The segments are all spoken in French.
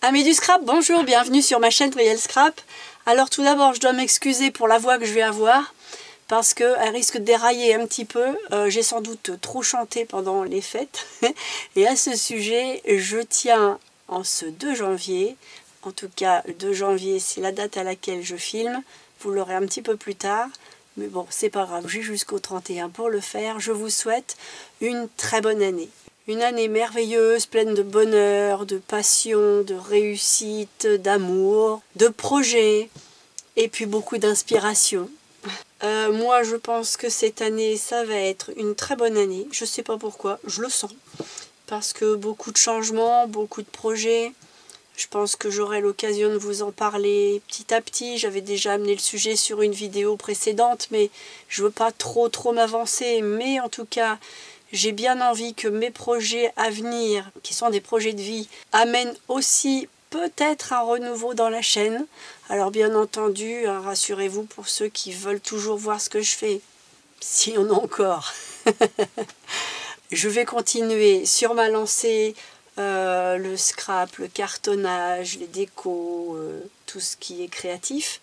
Amis du scrap, bonjour, bienvenue sur ma chaîne Brielle Scrap. Alors tout d'abord, je dois m'excuser pour la voix que je vais avoir, parce qu'elle risque de dérailler un petit peu. J'ai sans doute trop chanté pendant les fêtes. Et à ce sujet, je tiens en ce 2 janvier, en tout cas le 2 janvier c'est la date à laquelle je filme, vous l'aurez un petit peu plus tard. Mais bon, c'est pas grave, j'ai jusqu'au 31 pour le faire. Je vous souhaite une très bonne année. Une année merveilleuse, pleine de bonheur, de passion, de réussite, d'amour, de projets et puis beaucoup d'inspiration. Moi, je pense que cette année, ça va être une très bonne année. Je sais pas pourquoi, je le sens. Parce que beaucoup de changements, beaucoup de projets. Je pense que j'aurai l'occasion de vous en parler petit à petit. J'avais déjà amené le sujet sur une vidéo précédente, mais je veux pas trop m'avancer. Mais en tout cas, j'ai bien envie que mes projets à venir, qui sont des projets de vie, amènent aussi peut-être un renouveau dans la chaîne. Alors bien entendu, rassurez-vous pour ceux qui veulent toujours voir ce que je fais, s'il y en a encore. Je vais continuer sur ma lancée, le scrap, le cartonnage, les décos, tout ce qui est créatif.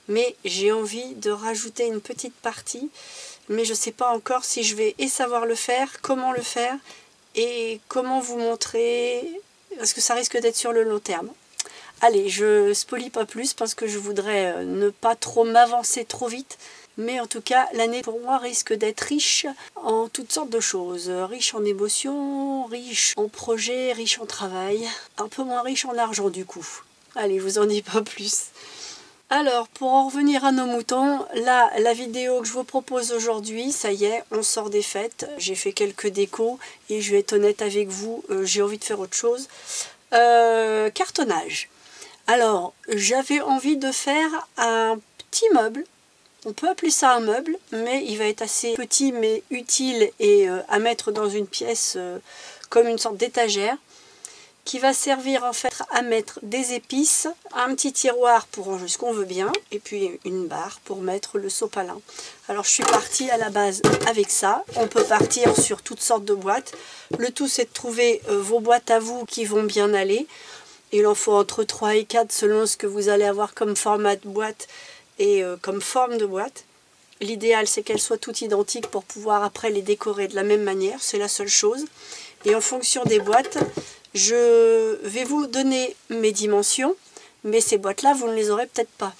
Mais j'ai envie de rajouter une petite partie. Mais je ne sais pas encore si je vais savoir le faire, comment le faire et comment vous montrer, parce que ça risque d'être sur le long terme. Allez, je spoilie pas plus parce que je voudrais ne pas trop m'avancer trop vite. Mais en tout cas, l'année pour moi risque d'être riche en toutes sortes de choses. Riche en émotions, riche en projets, riche en travail. Un peu moins riche en argent du coup. Allez, je vous en dis pas plus. Alors, pour en revenir à nos moutons, là, la vidéo que je vous propose aujourd'hui, ça y est, on sort des fêtes. J'ai fait quelques décos et je vais être honnête avec vous, j'ai envie de faire autre chose. Cartonnage. Alors, j'avais envie de faire un petit meuble. On peut appeler ça un meuble, mais il va être assez petit mais utile et à mettre dans une pièce comme une sorte d'étagère, qui va servir en fait à mettre des épices, un petit tiroir pour ranger ce qu'on veut bien, et puis une barre pour mettre le sopalin. Alors je suis partie à la base avec ça. On peut partir sur toutes sortes de boîtes. Le tout c'est de trouver vos boîtes à vous qui vont bien aller. Il en faut entre 3 et 4 selon ce que vous allez avoir comme format de boîte et comme forme de boîte. L'idéal c'est qu'elles soient toutes identiques pour pouvoir après les décorer de la même manière, c'est la seule chose. Et en fonction des boîtes, je vais vous donner mes dimensions, mais ces boîtes-là, vous ne les aurez peut-être pas.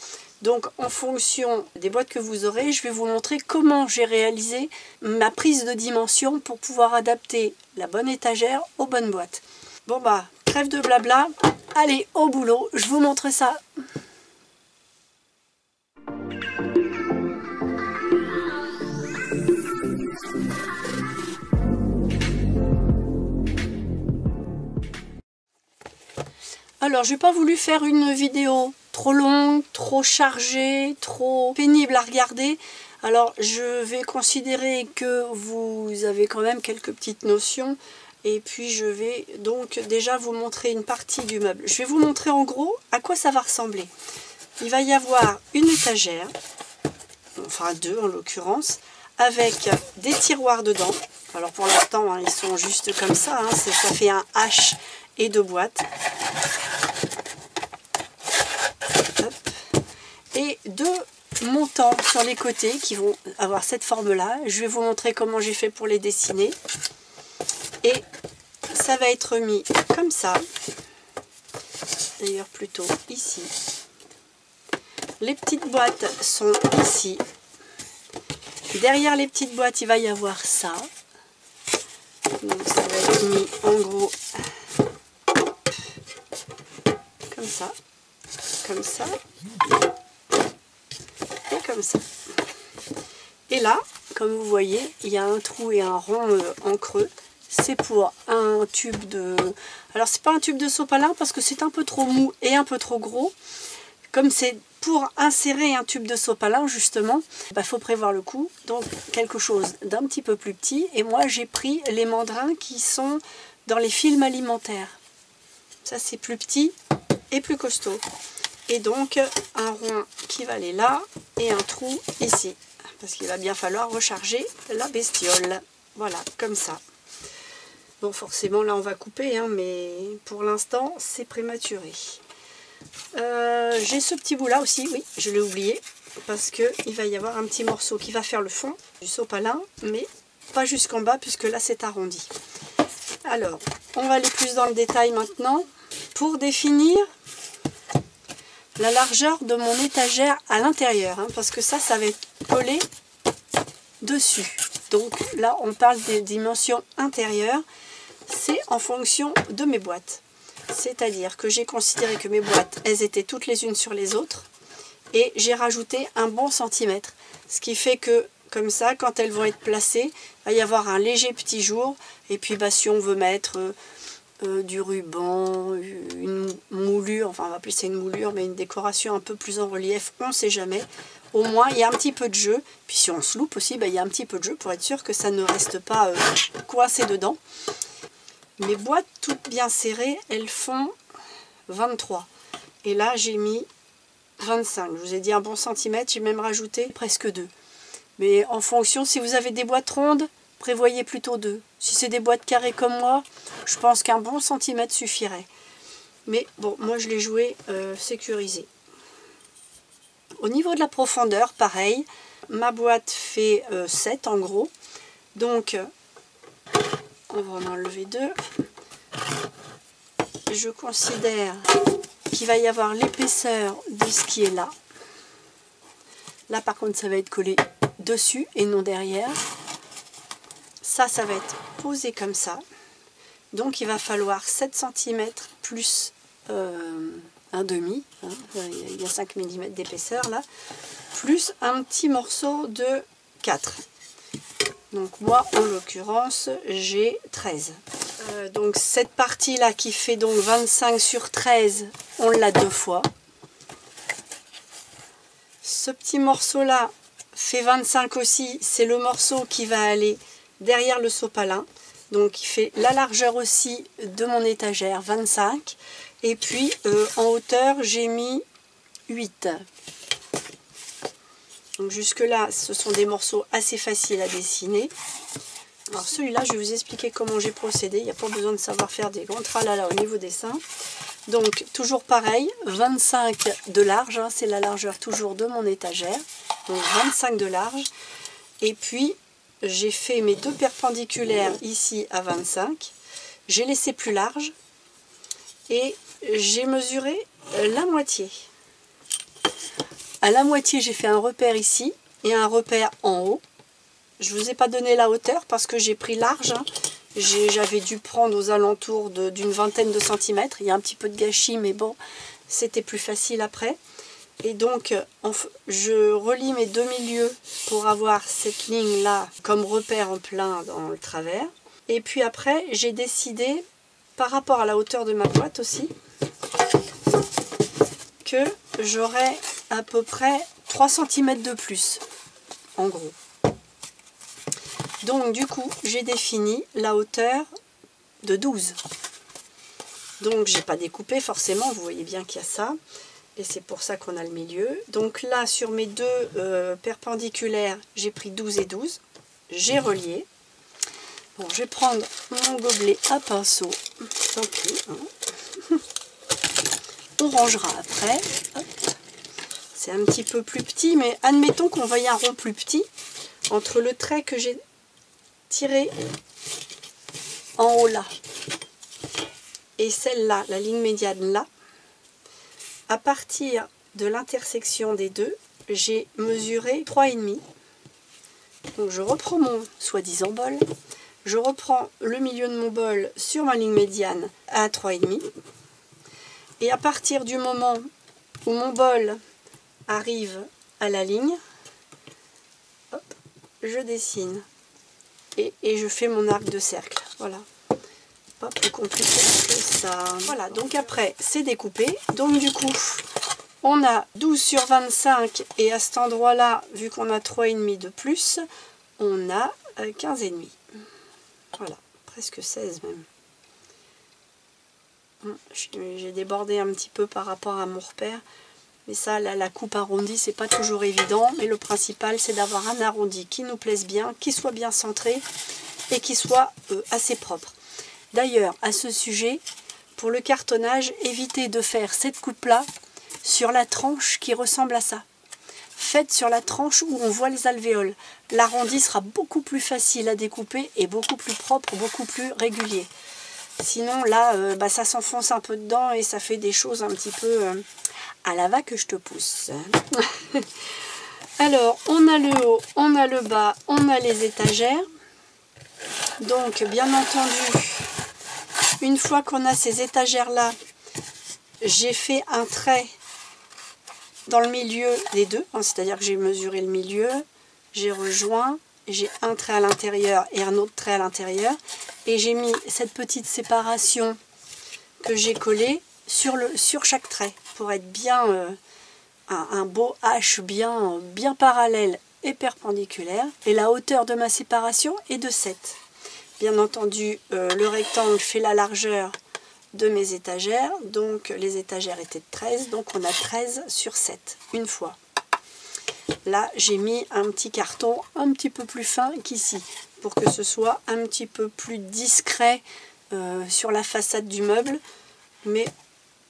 Donc, en fonction des boîtes que vous aurez, je vais vous montrer comment j'ai réalisé ma prise de dimension pour pouvoir adapter la bonne étagère aux bonnes boîtes. Bon bah, trêve de blabla, allez au boulot, je vous montre ça. Alors, je n'ai pas voulu faire une vidéo trop longue, trop chargée, trop pénible à regarder. Alors, je vais considérer que vous avez quand même quelques petites notions. Et puis, je vais donc déjà vous montrer une partie du meuble. Je vais vous montrer en gros à quoi ça va ressembler. Il va y avoir une étagère, enfin 2 en l'occurrence, avec des tiroirs dedans. Alors, pour l'instant, hein, ils sont juste comme ça. Hein, ça fait un H et 2 boîtes. Et 2 montants sur les côtés qui vont avoir cette forme là. Je vais vous montrer comment j'ai fait pour les dessiner. Et ça va être mis comme ça. D'ailleurs plutôt ici. Les petites boîtes sont ici. Derrière les petites boîtes il va y avoir ça. Donc ça va être mis en gros comme ça. Comme ça. Comme ça. Et là, comme vous voyez, il y a un trou et un rond en creux. C'est pour un tube de... Alors, c'est pas un tube de sopalin parce que c'est un peu trop mou et un peu trop gros. Comme c'est pour insérer un tube de sopalin, justement, il faut prévoir le coup. Donc, quelque chose d'un petit peu plus petit. Et moi, j'ai pris les mandrins qui sont dans les films alimentaires. Ça, c'est plus petit et plus costaud. Et donc un rond qui va aller là et un trou ici. Parce qu'il va bien falloir recharger la bestiole. Voilà, comme ça. Bon, forcément, là, on va couper, hein, mais pour l'instant, c'est prématuré. J'ai ce petit bout-là aussi, oui, je l'ai oublié, parce qu'il va y avoir un petit morceau qui va faire le fond du sopalin, mais pas jusqu'en bas, puisque là, c'est arrondi. Alors, on va aller plus dans le détail maintenant. Pour définir la largeur de mon étagère à l'intérieur, hein, parce que ça va être collé dessus. Donc là, on parle des dimensions intérieures. C'est en fonction de mes boîtes. C'est-à-dire que j'ai considéré que mes boîtes, elles étaient toutes les unes sur les autres. Et j'ai rajouté un bon centimètre. Ce qui fait que, comme ça, quand elles vont être placées, il va y avoir un léger petit jour. Et puis, bah, si on veut mettre du ruban, une moulure, enfin, on va appeler ça une moulure, mais une décoration un peu plus en relief, on ne sait jamais. Au moins, il y a un petit peu de jeu. Puis si on se loupe aussi, bah, il y a un petit peu de jeu pour être sûr que ça ne reste pas coincé dedans. Mes boîtes toutes bien serrées, elles font 23. Et là, j'ai mis 25. Je vous ai dit un bon centimètre, j'ai même rajouté presque 2. Mais en fonction, si vous avez des boîtes rondes, prévoyez plutôt 2. Si c'est des boîtes carrées comme moi, je pense qu'un bon centimètre suffirait. Mais bon, moi je l'ai joué sécurisé. Au niveau de la profondeur, pareil, ma boîte fait 7 en gros. Donc, on va en enlever 2. Je considère qu'il va y avoir l'épaisseur de ce qui est là. Là, par contre, ça va être collé dessus et non derrière. Ça va être posé comme ça. Donc, il va falloir 7 cm plus un demi. Hein, il y a 5 mm d'épaisseur là. Plus un petit morceau de 4. Donc moi, en l'occurrence, j'ai 13. Donc cette partie-là qui fait donc 25 sur 13, on l'a 2 fois. Ce petit morceau-là fait 25 aussi. C'est le morceau qui va aller derrière le sopalin. Donc il fait la largeur aussi de mon étagère, 25. Et puis en hauteur, j'ai mis 8. Donc jusque là, ce sont des morceaux assez faciles à dessiner. Alors celui-là, je vais vous expliquer comment j'ai procédé. Il n'y a pas besoin de savoir faire des grands tralala au niveau dessin. Donc toujours pareil, 25 de large, hein, c'est la largeur toujours de mon étagère. Donc 25 de large. Et puis j'ai fait mes 2 perpendiculaires ici à 25. J'ai laissé plus large. Et j'ai mesuré la moitié. À la moitié, j'ai fait un repère ici et un repère en haut. Je ne vous ai pas donné la hauteur parce que j'ai pris large. Hein. J'avais dû prendre aux alentours d'une vingtaine de centimètres. Il y a un petit peu de gâchis, mais bon, c'était plus facile après. Et donc, je relie mes 2 milieux pour avoir cette ligne-là comme repère en plein dans le travers. Et puis après, j'ai décidé, par rapport à la hauteur de ma boîte aussi, que j'aurais à peu près 3 cm de plus, en gros. Donc du coup, j'ai défini la hauteur de 12. Donc j'ai pas découpé forcément, vous voyez bien qu'il y a ça. Et c'est pour ça qu'on a le milieu. Donc là, sur mes 2 perpendiculaires, j'ai pris 12 et 12. J'ai relié. Bon, je vais prendre mon gobelet à pinceau. Tant pis, hein. On rangera après. C'est un petit peu plus petit, mais admettons qu'on veuille un rond plus petit. Entre le trait que j'ai tiré en haut là et celle-là, la ligne médiane là, à partir de l'intersection des deux, j'ai mesuré 3,5. Donc je reprends mon soi-disant bol, je reprends le milieu de mon bol sur ma ligne médiane à 3,5. Et à partir du moment où mon bol arrive à la ligne, hop, je dessine et je fais mon arc de cercle. Voilà, pas plus compliqué que ça. Voilà, donc après c'est découpé. Donc du coup, on a 12 sur 25 et à cet endroit-là, vu qu'on a 3,5 de plus, on a 15,5. Voilà, presque 16 même. J'ai débordé un petit peu par rapport à mon repère. Mais ça, la coupe arrondie, c'est pas toujours évident. Mais le principal, c'est d'avoir un arrondi qui nous plaise bien, qui soit bien centré et qui soit assez propre. D'ailleurs, à ce sujet, pour le cartonnage, évitez de faire cette coupe-là sur la tranche qui ressemble à ça. Faites sur la tranche où on voit les alvéoles. L'arrondi sera beaucoup plus facile à découper et beaucoup plus propre, beaucoup plus régulier. Sinon là, ça s'enfonce un peu dedans et ça fait des choses un petit peu à la va que je te pousse. Alors, on a le haut, on a le bas, on a les étagères. Donc, bien entendu, une fois qu'on a ces étagères-là, j'ai fait un trait dans le milieu des deux, hein, c'est-à-dire que j'ai mesuré le milieu, j'ai rejoint, j'ai un trait à l'intérieur et un autre trait à l'intérieur, et j'ai mis cette petite séparation que j'ai collée sur chaque trait, pour être bien un beau H bien parallèle et perpendiculaire, et la hauteur de ma séparation est de 7. Bien entendu, le rectangle fait la largeur de mes étagères, donc les étagères étaient de 13, donc on a 13 sur 7, une fois. Là, j'ai mis un petit carton un petit peu plus fin qu'ici, pour que ce soit un petit peu plus discret sur la façade du meuble, mais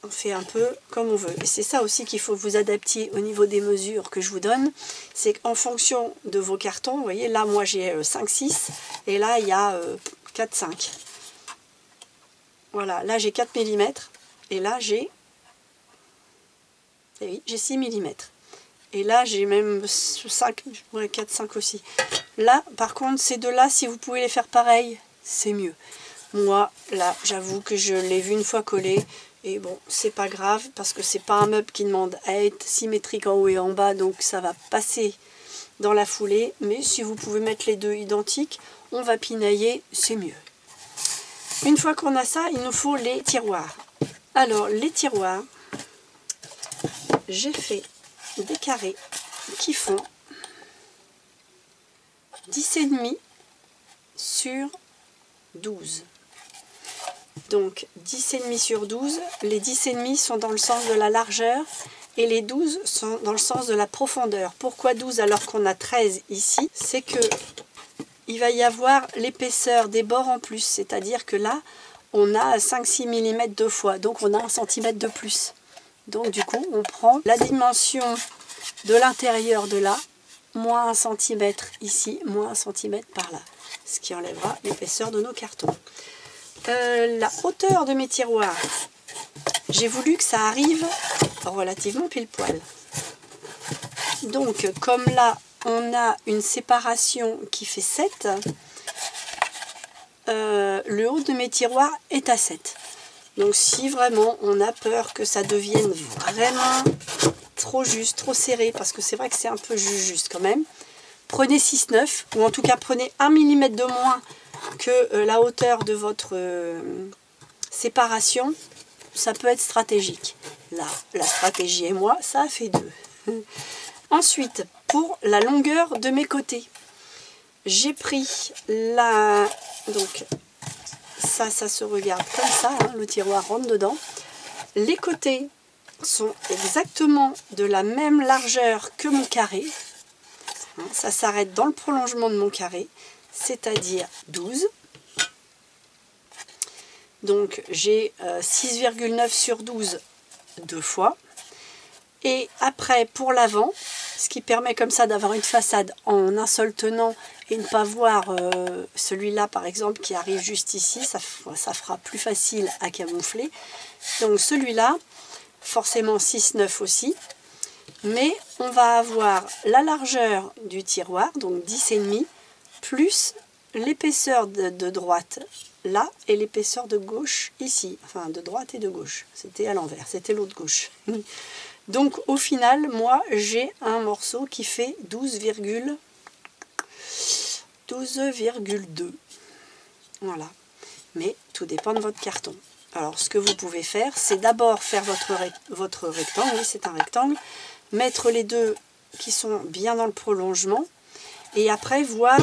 on fait un peu comme on veut. Et c'est ça aussi qu'il faut que vous adaptiez au niveau des mesures que je vous donne, c'est qu'en fonction de vos cartons, vous voyez, là, moi j'ai 5-6, et là, il y a 4-5. Voilà, là j'ai 4 mm et là j'ai 6 mm. Et là j'ai même 5, 4-5 aussi. Là par contre ces deux-là, si vous pouvez les faire pareil, c'est mieux. Moi là j'avoue que je l'ai vu une fois collé et bon c'est pas grave parce que c'est pas un meuble qui demande à être symétrique en haut et en bas, donc ça va passer dans la foulée. Mais si vous pouvez mettre les deux identiques, on va pinailler, c'est mieux. Une fois qu'on a ça, il nous faut les tiroirs. Alors, les tiroirs, j'ai fait des carrés qui font 10,5 sur 12. Donc, 10,5 sur 12, les 10,5 sont dans le sens de la largeur et les 12 sont dans le sens de la profondeur. Pourquoi 12 alors qu'on a 13 ici? C'est que il va y avoir l'épaisseur des bords en plus, c'est-à-dire que là, on a 5-6 mm deux fois, donc on a 1 cm de plus. Donc du coup, on prend la dimension de l'intérieur de là, moins 1 cm ici, moins 1 cm par là, ce qui enlèvera l'épaisseur de nos cartons. La hauteur de mes tiroirs, j'ai voulu que ça arrive relativement pile poil. Donc comme là, on a une séparation qui fait 7, le haut de mes tiroirs est à 7. Donc si vraiment on a peur que ça devienne vraiment trop juste, trop serré, parce que c'est vrai que c'est un peu juste quand même, prenez 6,9 ou en tout cas prenez 1 mm de moins que la hauteur de votre séparation, ça peut être stratégique. Là, la stratégie et moi, ça a fait 2. Ensuite, pour la longueur de mes côtés, j'ai pris la... Donc, ça se regarde comme ça, hein, le tiroir rentre dedans. Les côtés sont exactement de la même largeur que mon carré. Hein, ça s'arrête dans le prolongement de mon carré, c'est-à-dire 12. Donc, j'ai 6,9 sur 12 deux fois. Et après, pour l'avant, ce qui permet comme ça d'avoir une façade en un seul tenant et ne pas voir celui-là par exemple qui arrive juste ici, ça fera plus facile à camoufler. Donc celui-là, forcément 6,9 aussi, mais on va avoir la largeur du tiroir, donc 10,5, plus l'épaisseur de droite là et l'épaisseur de gauche ici, enfin de droite et de gauche, c'était à l'envers, c'était l'autre gauche. Donc au final, moi j'ai un morceau qui fait 12,2. Voilà. Mais tout dépend de votre carton. Alors ce que vous pouvez faire, c'est d'abord faire votre rectangle, oui c'est un rectangle, mettre les deux qui sont bien dans le prolongement, et après voir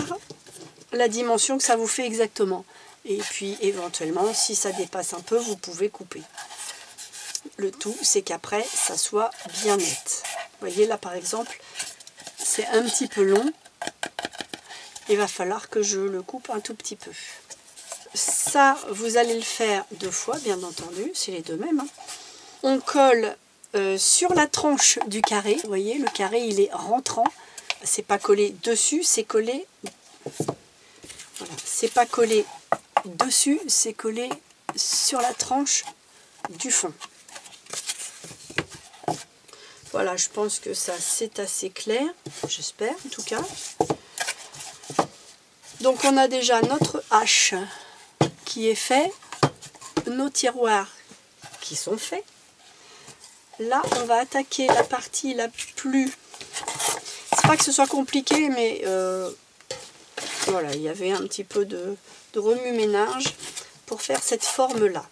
la dimension que ça vous fait exactement. Et puis éventuellement, si ça dépasse un peu, vous pouvez couper. Le tout, c'est qu'après, ça soit bien net. Vous voyez, là, par exemple, c'est un petit peu long. Il va falloir que je le coupe un tout petit peu. ça, vous allez le faire 2 fois, bien entendu, c'est les deux mêmes. Hein. On colle sur la tranche du carré. Vous voyez, le carré, il est rentrant. C'est pas collé dessus, c'est collé... Voilà, c'est pas collé dessus, c'est collé sur la tranche du fond. Voilà, je pense que ça, c'est assez clair. J'espère, en tout cas. Donc, on a déjà notre hache qui est fait. Nos tiroirs qui sont faits. Là, on va attaquer la partie la plus... C'est pas que ce soit compliqué, mais voilà, il y avait un petit peu de remue-ménage pour faire cette forme-là.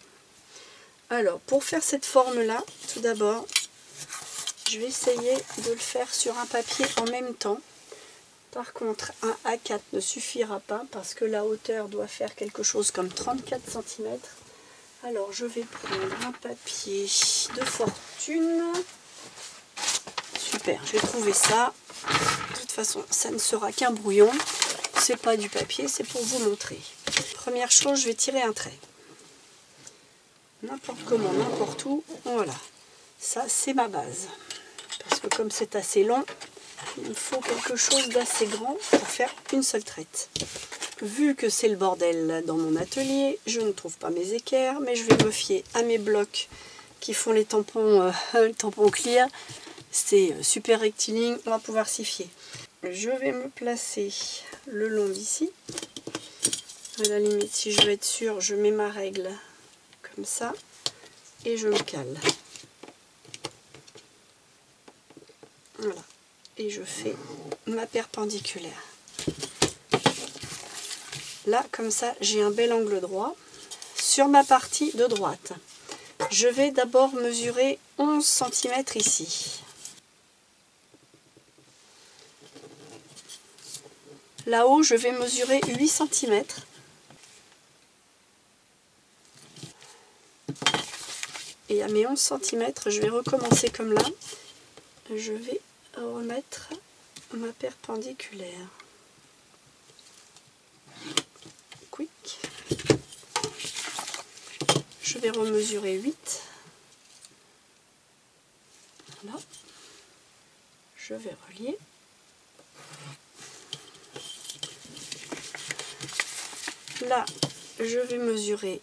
Alors, pour faire cette forme-là, tout d'abord, je vais essayer de le faire sur un papier en même temps. Par contre, un A4 ne suffira pas parce que la hauteur doit faire quelque chose comme 34 cm. Alors, je vais prendre un papier de fortune. Super, je vais trouver ça. De toute façon, ça ne sera qu'un brouillon. C'est pas du papier, c'est pour vous montrer. Première chose, je vais tirer un trait. N'importe comment, n'importe où. Voilà. Ça, c'est ma base. Parce que comme c'est assez long, il me faut quelque chose d'assez grand pour faire une seule traite. Vu que c'est le bordel dans mon atelier, je ne trouve pas mes équerres, mais je vais me fier à mes blocs qui font les tampons, tampons clear. C'est super rectiligne, on va pouvoir s'y fier. Je vais me placer le long d'ici. À la limite, si je veux être sûre, je mets ma règle comme ça et je me cale. Voilà. Et je fais ma perpendiculaire. Là, comme ça, j'ai un bel angle droit. Sur ma partie de droite, je vais d'abord mesurer 11 cm ici. Là-haut, je vais mesurer 8 cm. Et à mes 11 cm, je vais recommencer comme là. Je vais remettre ma perpendiculaire. Quick. Je vais remesurer 8. Voilà. Je vais relier. Là, je vais mesurer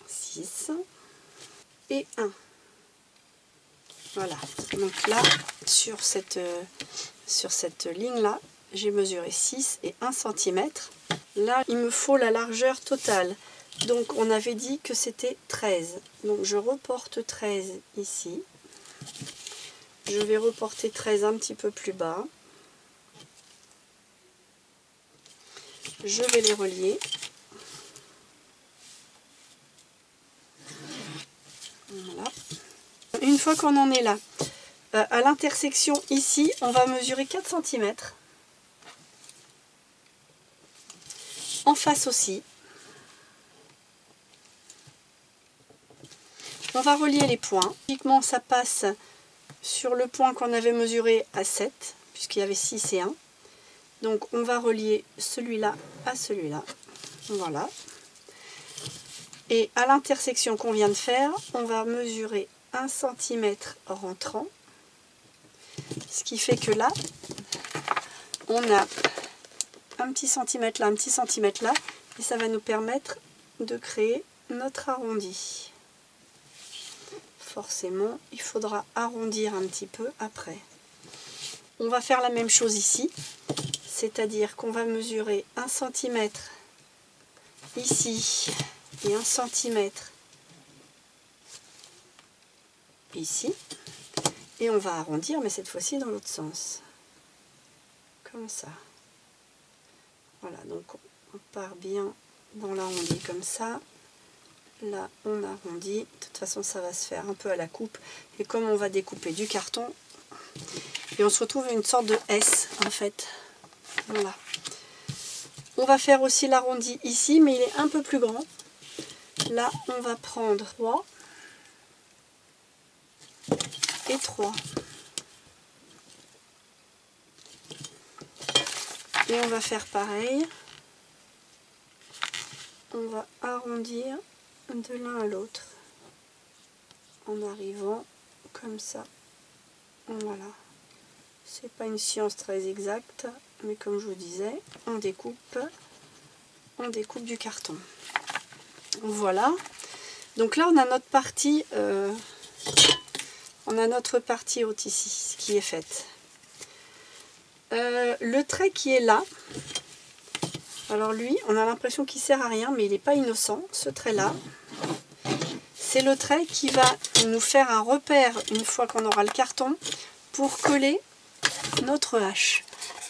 6 et 1. Voilà. Donc là, sur cette ligne-là, j'ai mesuré 6 et 1 cm. Là, il me faut la largeur totale. Donc, on avait dit que c'était 13. Donc, je reporte 13 ici. Je vais reporter 13 un petit peu plus bas. Je vais les relier. Voilà. Une fois qu'on en est là, à l'intersection ici, on va mesurer 4 cm. En face aussi. On va relier les points. Logiquement, ça passe sur le point qu'on avait mesuré à 7, puisqu'il y avait 6 et 1. Donc, on va relier celui-là à celui-là. Voilà. Et à l'intersection qu'on vient de faire, on va mesurer 1 cm rentrant. Ce qui fait que là, on a un petit centimètre là, un petit centimètre là. Et ça va nous permettre de créer notre arrondi. Forcément, il faudra arrondir un petit peu après. On va faire la même chose ici. C'est-à-dire qu'on va mesurer 1 cm ici et 1 cm ici. Et on va arrondir, mais cette fois-ci dans l'autre sens. Comme ça. Voilà, donc on part bien dans l'arrondi comme ça. Là, on arrondit. De toute façon, ça va se faire un peu à la coupe. Et comme on va découper du carton, et on se retrouve une sorte de S, en fait. Voilà. On va faire aussi l'arrondi ici, mais il est un peu plus grand. Là, on va prendre 3 et 3. Et on va faire pareil. on va arrondir de l'un à l'autre en arrivant comme ça. Voilà. C'est pas une science très exacte, mais comme je vous disais, on découpe du carton. Voilà. Donc là, on a notre partie, haute ici, qui est faite. Le trait qui est là, alors lui, on a l'impression qu'il sert à rien, mais il n'est pas innocent, ce trait-là. C'est le trait qui va nous faire un repère, une fois qu'on aura le carton, pour coller notre hache.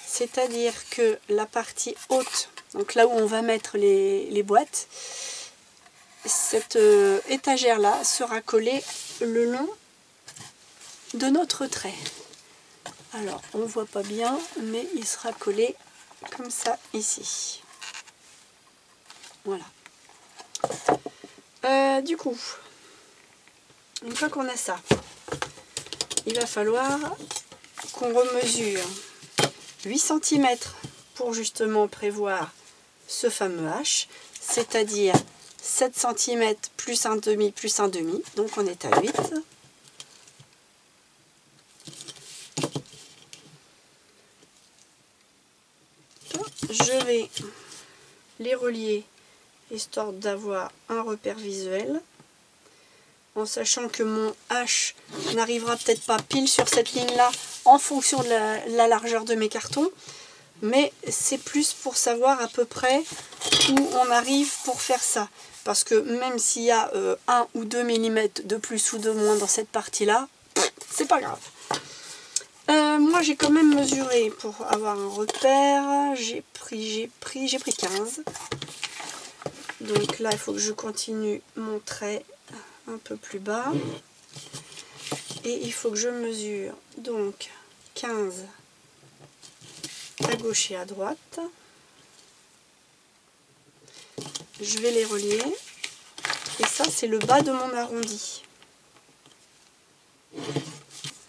C'est-à-dire que la partie haute, donc là où on va mettre les boîtes, cette étagère-là sera collée le long de notre trait. Alors, on ne voit pas bien, mais il sera collé comme ça ici. Voilà. Du coup, une fois qu'on a ça, il va falloir qu'on remesure 8 cm pour justement prévoir ce fameux H, c'est-à-dire 7 cm plus un demi plus un demi, donc on est à 8. Je vais les relier histoire d'avoir un repère visuel, en sachant que mon H n'arrivera peut-être pas pile sur cette ligne-là en fonction de la largeur de mes cartons, mais c'est plus pour savoir à peu près où on arrive pour faire ça. Parce que même s'il y a 1 ou 2 mm de plus ou de moins dans cette partie-là, c'est pas grave. Moi j'ai quand même mesuré pour avoir un repère, j'ai pris 15. Donc là il faut que je continue mon trait un peu plus bas. Et il faut que je mesure donc 15 à gauche et à droite. Je vais les relier. Et ça c'est le bas de mon arrondi. Vous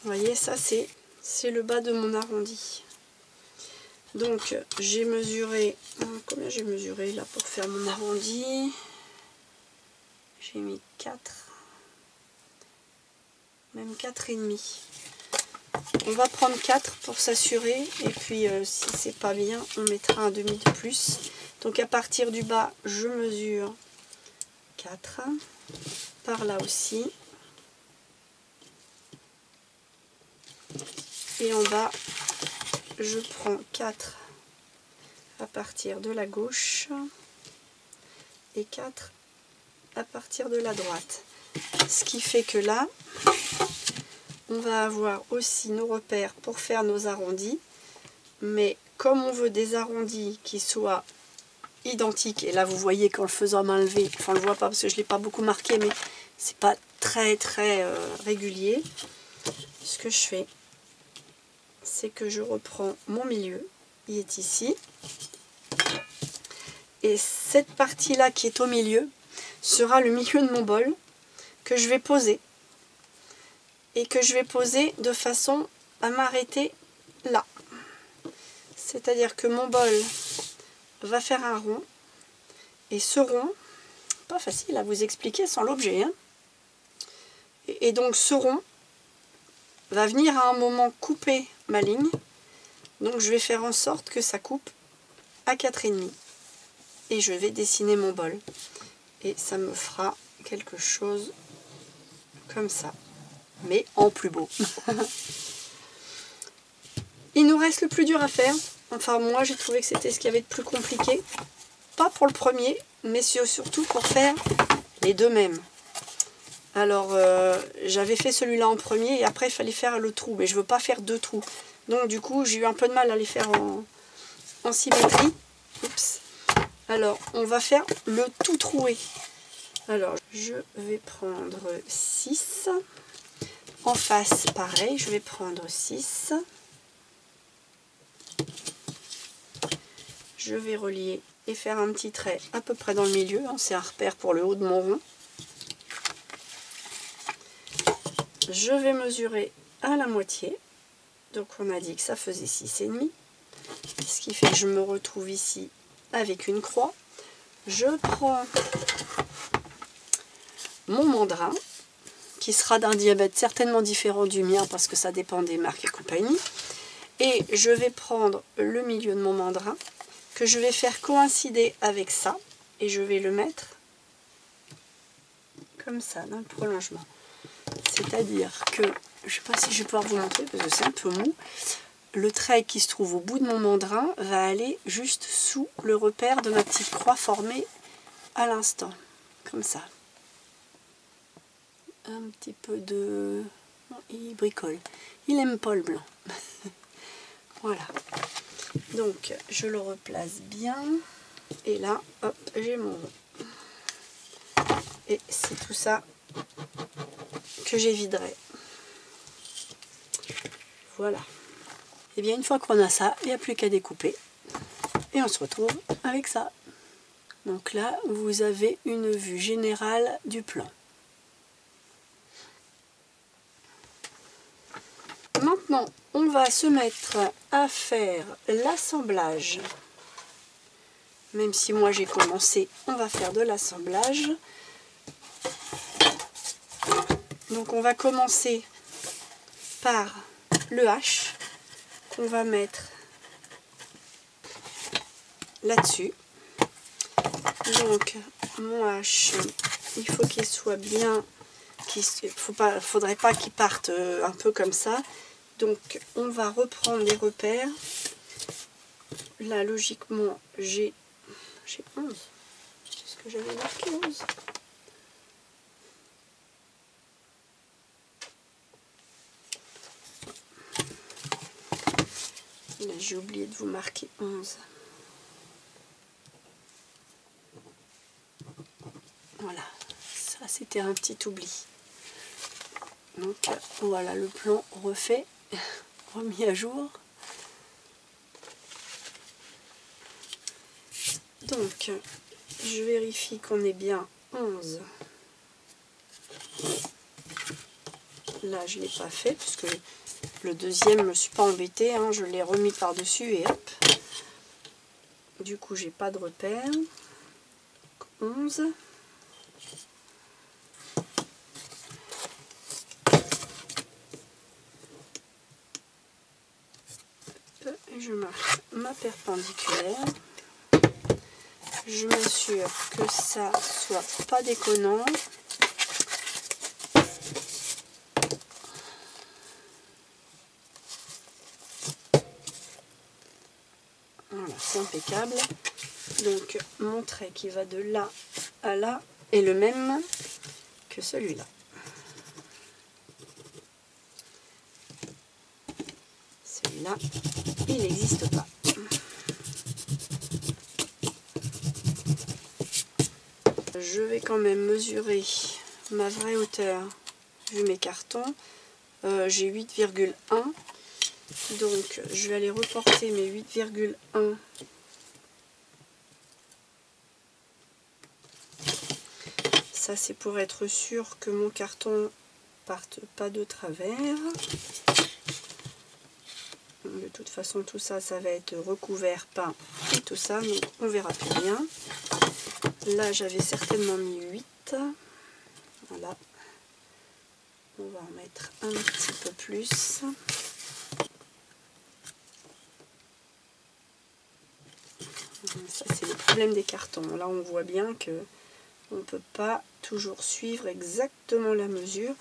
voyez, ça c'est le bas de mon arrondi. Donc j'ai mesuré, combien j'ai mesuré là pour faire mon arrondi? J'ai mis 4, même 4,5. On va prendre 4 pour s'assurer, et puis si c'est pas bien, on mettra un demi de plus. Donc à partir du bas, je mesure 4, par là aussi. Et en bas, je prends 4 à partir de la gauche et 4 à partir de la droite. Ce qui fait que là, on va avoir aussi nos repères pour faire nos arrondis. Mais comme on veut des arrondis qui soient identiques, et là vous voyez qu'en le faisant à main levée, enfin on ne le voit pas parce que je ne l'ai pas beaucoup marqué, mais c'est pas très régulier. Ce que je fais, c'est que je reprends mon milieu, il est ici, et cette partie là qui est au milieu sera le milieu de mon bol que je vais poser, et que je vais poser de façon à m'arrêter là, c'est à dire que mon bol va faire un rond, et ce rond, pas facile à vous expliquer sans l'objet, hein, et donc ce rond va venir à un moment couper ma ligne, donc je vais faire en sorte que ça coupe à 4,5 et je vais dessiner mon bol et ça me fera quelque chose comme ça, mais en plus beau. Il nous reste le plus dur à faire, enfin moi j'ai trouvé que c'était ce qu'il y avait de plus compliqué, pas pour le premier, mais surtout pour faire les deux mêmes. Alors j'avais fait celui-là en premier et après il fallait faire le trou, mais je veux pas faire deux trous. Donc du coup j'ai eu un peu de mal à les faire en symétrie. Oups. Alors on va faire le tout troué. Alors je vais prendre 6. En face pareil, je vais prendre 6. Je vais relier et faire un petit trait à peu près dans le milieu. C'est un repère pour le haut de mon rond. Je vais mesurer à la moitié, donc on a dit que ça faisait 6,5, ce qui fait que je me retrouve ici avec une croix. je prends mon mandrin, qui sera d'un diamètre certainement différent du mien parce que ça dépend des marques et compagnie. Et je vais prendre le milieu de mon mandrin que je vais faire coïncider avec ça et je vais le mettre comme ça dans le prolongement. C'est-à-dire que, je ne sais pas si je vais pouvoir vous montrer parce que c'est un peu mou, le trait qui se trouve au bout de mon mandrin va aller juste sous le repère de ma petite croix formée à l'instant, comme ça. Un petit peu de... Non, il bricole. Il aime pas le blanc. Voilà. Donc, je le replace bien. Et là, hop, j'ai mon rond. Et c'est tout ça que j'éviderai. Voilà. Et bien, une fois qu'on a ça, il n'y a plus qu'à découper. Et on se retrouve avec ça. Donc là, vous avez une vue générale du plan. Maintenant, on va se mettre à faire l'assemblage. Même si moi j'ai commencé, on va faire de l'assemblage. Donc on va commencer par le H qu'on va mettre là-dessus. Donc mon H, il faut qu'il soit bien, faudrait pas qu'il parte un peu comme ça. Donc on va reprendre les repères. Là logiquement j'ai 11. Est-ce que j'avais marqué 11? Là j'ai oublié de vous marquer 11. Voilà, ça c'était un petit oubli. Donc voilà le plan refait, remis à jour. Donc je vérifie qu'on est bien 11. Là je ne l'ai pas fait puisque le deuxième, je ne me suis pas embêtée, hein, je l'ai remis par-dessus et hop. Du coup j'ai pas de repère. 11. Je marque ma perpendiculaire. Je m'assure que ça soit pas déconnant. Voilà, c'est impeccable. Donc mon trait qui va de là à là est le même que celui-là. Celui-là, il n'existe pas. Je vais quand même mesurer ma vraie hauteur vu mes cartons. J'ai 8,1. Donc je vais aller reporter mes 8,1 ça c'est pour être sûr que mon carton parte pas de travers. De toute façon tout ça, ça va être recouvert, peint et tout ça, donc on verra plus rien. Là j'avais certainement mis 8. Voilà. On va en mettre un petit peu plus. Ça c'est le problème des cartons. Là on voit bien que on ne peut pas toujours suivre exactement la mesure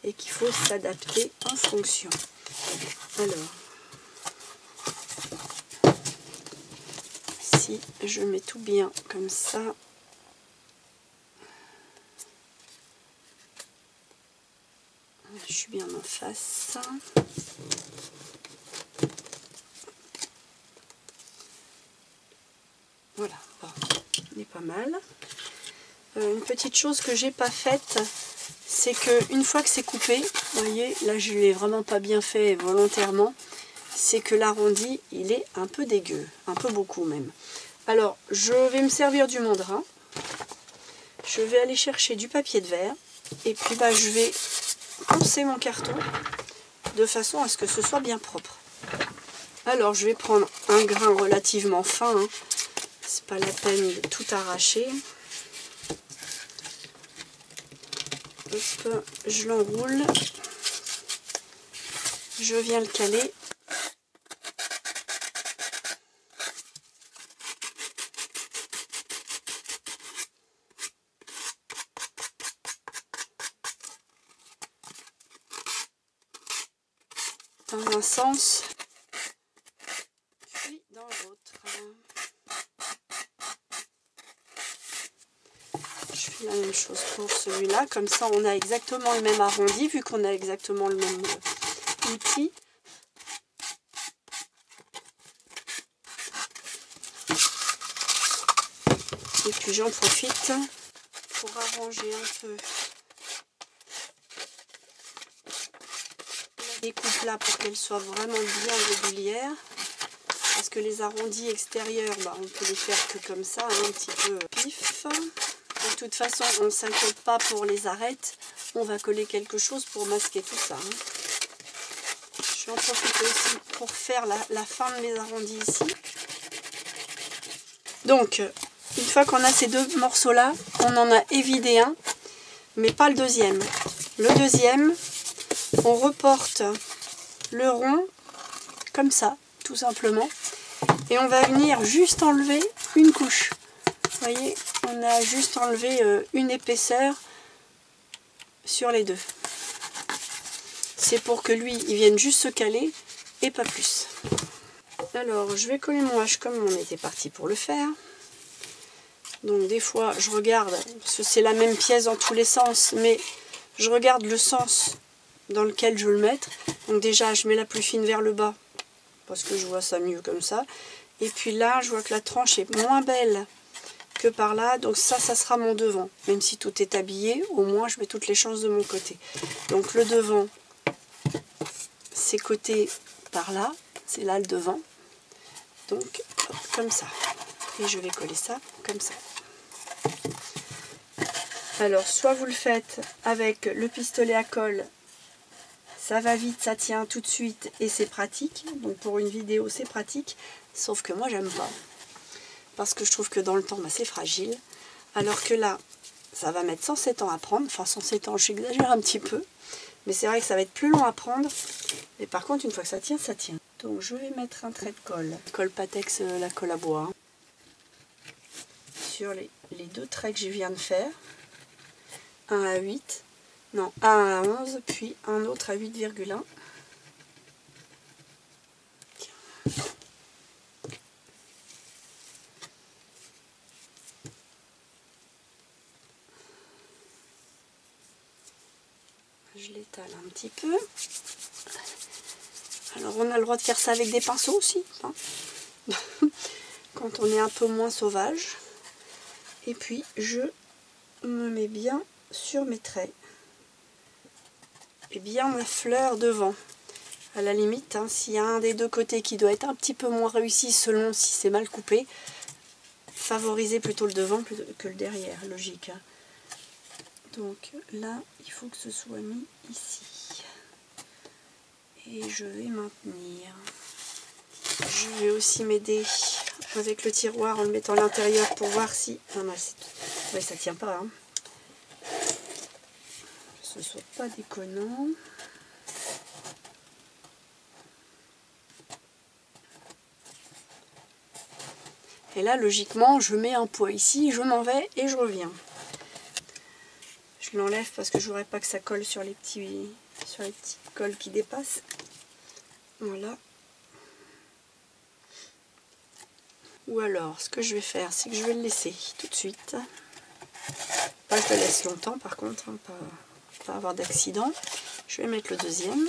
et qu'il faut s'adapter en fonction. Alors, si je mets tout bien comme ça, je suis bien en face. Voilà, bon, on est pas mal. Une petite chose que j'ai pas faite, c'est que une fois que c'est coupé, vous voyez, là je l'ai vraiment pas bien fait volontairement, c'est que l'arrondi il est un peu dégueu, un peu beaucoup même. Alors je vais me servir du mandrin, je vais aller chercher du papier de verre et puis bah, je vais poncer mon carton de façon à ce que ce soit bien propre. Alors je vais prendre un grain relativement fin, hein. c'est pas la peine de tout arracher. Hop, je l'enroule, je viens le caler. Dans un sens, puis dans l'autre. Je fais la même chose pour celui-là, comme ça on a exactement le même arrondi, vu qu'on a exactement le même outil. Et puis j'en profite pour arranger un peu la découpe là pour qu'elle soit vraiment bien régulière. Parce que les arrondis extérieurs, bah, on peut les faire que comme ça, hein, un petit peu pif. De toute façon, on ne s'inquiète pas pour les arêtes. On va coller quelque chose pour masquer tout ça. Hein. Je vais en profiter aussi pour faire la fin de mes arrondis ici. Donc, une fois qu'on a ces deux morceaux-là, on en a évidé un, mais pas le deuxième. Le deuxième, on reporte le rond comme ça, tout simplement. Et on va venir juste enlever une couche. Vous voyez, on a juste enlevé une épaisseur sur les deux. C'est pour que lui, il vienne juste se caler et pas plus. Alors, je vais coller mon H comme on était parti pour le faire. Donc des fois, je regarde, parce que c'est la même pièce dans tous les sens, mais je regarde le sens dans lequel je veux le mettre. Donc déjà, je mets la plus fine vers le bas, parce que je vois ça mieux comme ça. Et puis là, je vois que la tranche est moins belle que par là. Donc ça sera mon devant. Même si tout est habillé, au moins je mets toutes les chances de mon côté. Donc le devant, c'est côté par là. C'est là le devant. Donc, hop, comme ça. Et je vais coller ça comme ça. Alors, soit vous le faites avec le pistolet à colle. Ça va vite, ça tient tout de suite et c'est pratique. Donc pour une vidéo, c'est pratique. Sauf que moi, j'aime pas. Parce que je trouve que dans le temps, bah, c'est fragile. Alors que là, ça va mettre 107 ans à prendre. Enfin, 107 ans, j'exagère un petit peu. Mais c'est vrai que ça va être plus long à prendre. Mais par contre, une fois que ça tient, ça tient. Donc je vais mettre un trait de colle. Colle Patex, la colle à bois. Hein. Sur les deux traits que je viens de faire. Un à 8. Non, un à 11, puis un autre à 8,1. Je l'étale un petit peu. Alors on a le droit de faire ça avec des pinceaux aussi, hein, quand on est un peu moins sauvage. Et puis je me mets bien sur mes traits. Et bien ma fleur devant. À la limite, hein, s'il y a un des deux côtés qui doit être un petit peu moins réussi selon si c'est mal coupé, favorisez plutôt le devant plutôt que le derrière, logique. Hein. Donc là, il faut que ce soit mis ici. Et je vais maintenir. Je vais aussi m'aider avec le tiroir en le mettant à l'intérieur pour voir si... Ah non, ouais, ça tient pas. Hein. Que ce soit pas déconnant. Et là, logiquement, je mets un poids ici, je m'en vais et je reviens. Je l'enlève parce que je voudrais pas que ça colle sur les petits cols qui dépassent. Voilà. Ou alors, ce que je vais faire, c'est que je vais le laisser tout de suite. Pas que je le laisse longtemps, par contre, hein, pas avoir d'accident. Je vais mettre le deuxième,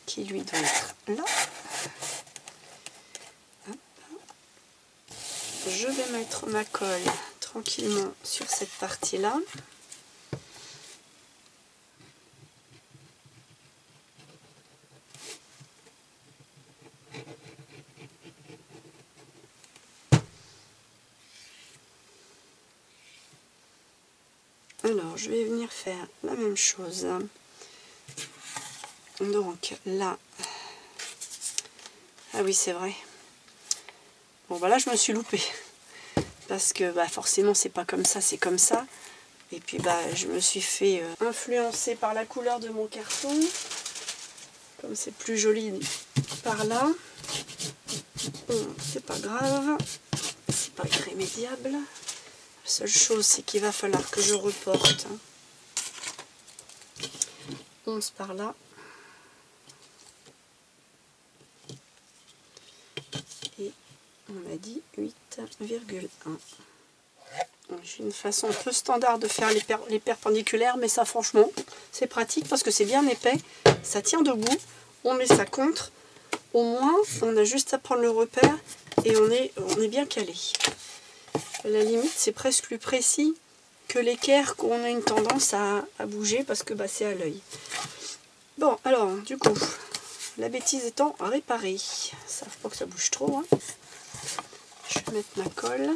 qui lui doit être là. Hop. Je vais mettre ma colle tranquillement sur cette partie-là. Alors, je vais venir faire la même chose. Donc là, ah oui, c'est vrai. Bon voilà, je me suis loupée. Parce que bah, forcément c'est pas comme ça, c'est comme ça. Et puis bah, je me suis fait influencer par la couleur de mon carton. Comme c'est plus joli par là. Bon, c'est pas grave. C'est pas irrémédiable. La seule chose c'est qu'il va falloir que je reporte. 11 par là. Et on a dit 8,1. J'ai une façon un peu standard de faire les perpendiculaires, mais ça franchement c'est pratique parce que c'est bien épais, ça tient debout, on met ça contre, au moins on a juste à prendre le repère et on est bien calé. À la limite c'est presque plus précis que l'équerre qu'on a une tendance à bouger parce que bah, c'est à l'œil. Bon alors du coup, la bêtise étant réparée, ça faut pas que ça bouge trop, hein. Je vais mettre ma colle.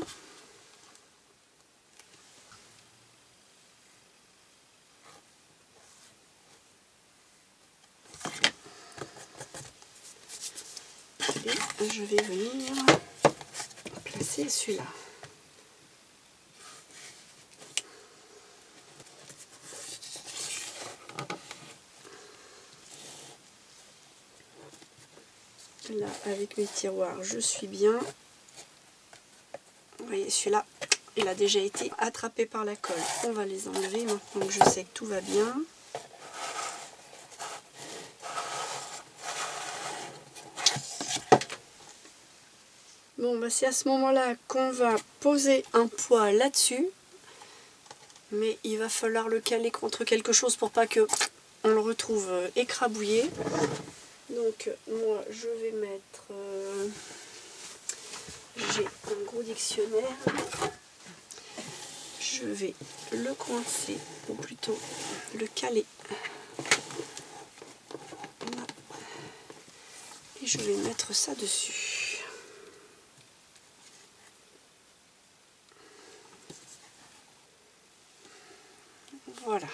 Et je vais venir placer celui-là. Là, avec mes tiroirs, je suis bien. Vous voyez, celui-là, il a déjà été attrapé par la colle. On va les enlever maintenant que je sais que tout va bien. Bon, bah c'est à ce moment-là qu'on va poser un poids là-dessus. Mais il va falloir le caler contre quelque chose pour pas que on le retrouve écrabouillé. Donc moi je vais mettre, j'ai un gros dictionnaire, je vais le coincer, ou plutôt le caler là, et je vais mettre ça dessus. Voilà.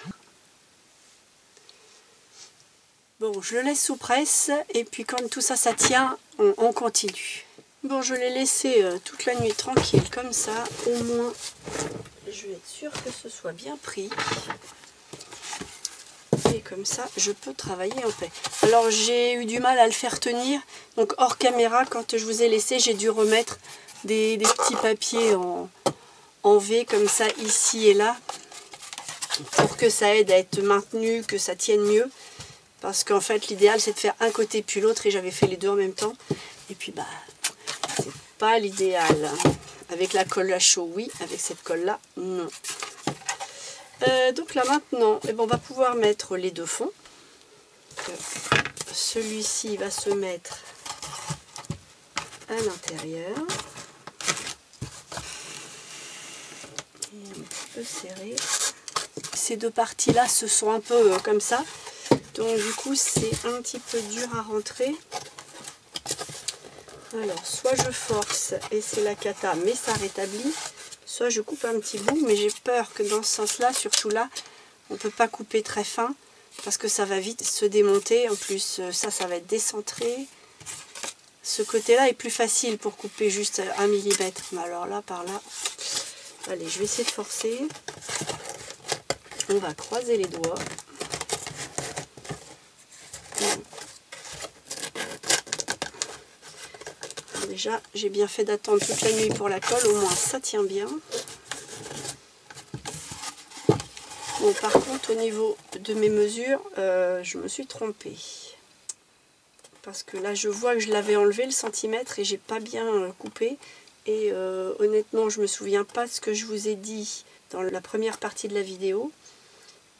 Bon, je le laisse sous presse et puis quand tout ça, ça tient, on continue. Bon, je l'ai laissé toute la nuit tranquille comme ça. Au moins, je vais être sûre que ce soit bien pris. Et comme ça, je peux travailler en paix. Alors, j'ai eu du mal à le faire tenir. Donc, hors caméra, quand je vous ai laissé, j'ai dû remettre des petits papiers en V comme ça, ici et là. Pour que ça aide à être maintenu, que ça tienne mieux. Parce qu'en fait, l'idéal, c'est de faire un côté puis l'autre. Et j'avais fait les deux en même temps. Et puis, bah, c'est pas l'idéal. Avec la colle à chaud, oui. Avec cette colle-là, non. Donc là, maintenant, eh ben, on va pouvoir mettre les deux fonds. Celui-ci va se mettre à l'intérieur. Et un petit peu serré. Ces deux parties-là, se sont un peu comme ça. Donc du coup c'est un petit peu dur à rentrer. Alors soit je force et c'est la cata mais ça rétablit, soit je coupe un petit bout, mais j'ai peur que dans ce sens là, surtout là, on ne peut pas couper très fin parce que ça va vite se démonter. En plus ça va être décentré. Ce côté là est plus facile pour couper juste 1 mm. Mais alors là par là, allez, je vais essayer de forcer. On va croiser les doigts. Déjà, j'ai bien fait d'attendre toute la nuit pour la colle, au moins ça tient bien. Bon, par contre, au niveau de mes mesures, je me suis trompée. Parce que là, je vois que je l'avais enlevé le centimètre et j'ai pas bien coupé. Et honnêtement, je me souviens pas de ce que je vous ai dit dans la première partie de la vidéo.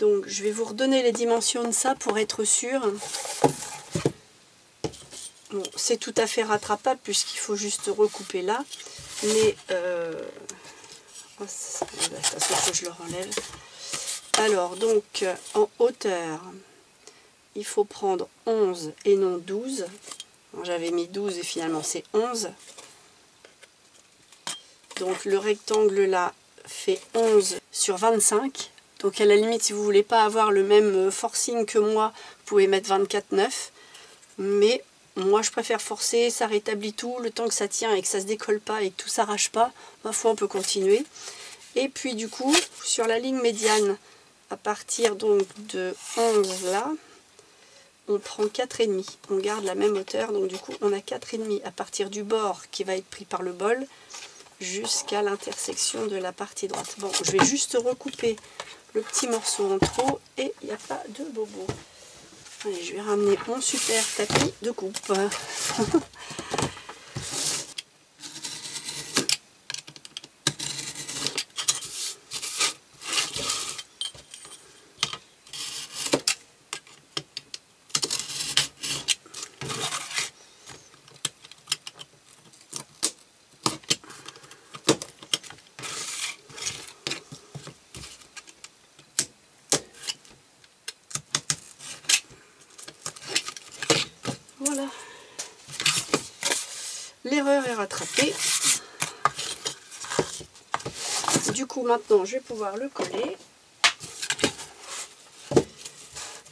Donc, je vais vous redonner les dimensions de ça pour être sûre. Bon, c'est tout à fait rattrapable puisqu'il faut juste recouper là. Mais, oh, ça, de toute façon, il faut que je le renlève. Alors, donc, en hauteur, il faut prendre 11 et non 12. J'avais mis 12 et finalement c'est 11. Donc, le rectangle là fait 11 sur 25. Donc, à la limite, si vous ne voulez pas avoir le même forcing que moi, vous pouvez mettre 24,9. Mais Moi je préfère forcer, ça rétablit tout, le temps que ça tient et que ça se décolle pas et que tout s'arrache pas, ma foi on peut continuer. Et puis du coup, sur la ligne médiane, à partir donc de 11 là, on prend 4,5. On garde la même hauteur, donc du coup on a 4,5 à partir du bord qui va être pris par le bol jusqu'à l'intersection de la partie droite. Bon, je vais juste recouper le petit morceau en trop et il n'y a pas de bobo. Allez, je vais ramener mon super tapis de coupe. Voilà. L'erreur est rattrapée. Du coup, maintenant, je vais pouvoir le coller.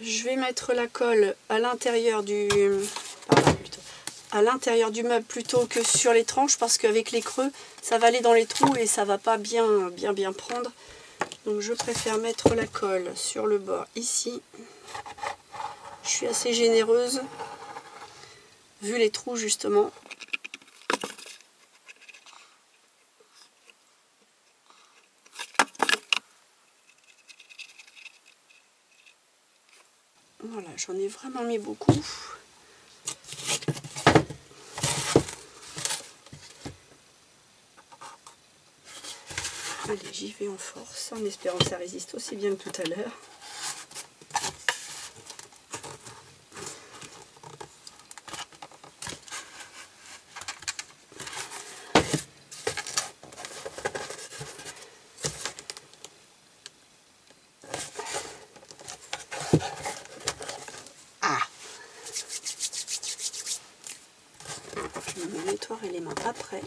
Je vais mettre la colle à l'intérieur du... à l'intérieur du meuble plutôt que sur les tranches parce qu'avec les creux, ça va aller dans les trous et ça va pas bien prendre. Donc je préfère mettre la colle sur le bord ici. Je suis assez généreuse vu les trous justement. Voilà, j'en ai vraiment mis beaucoup. Allez, j'y vais en force, en espérant que ça résiste aussi bien que tout à l'heure. Je me nettoierai les mains après.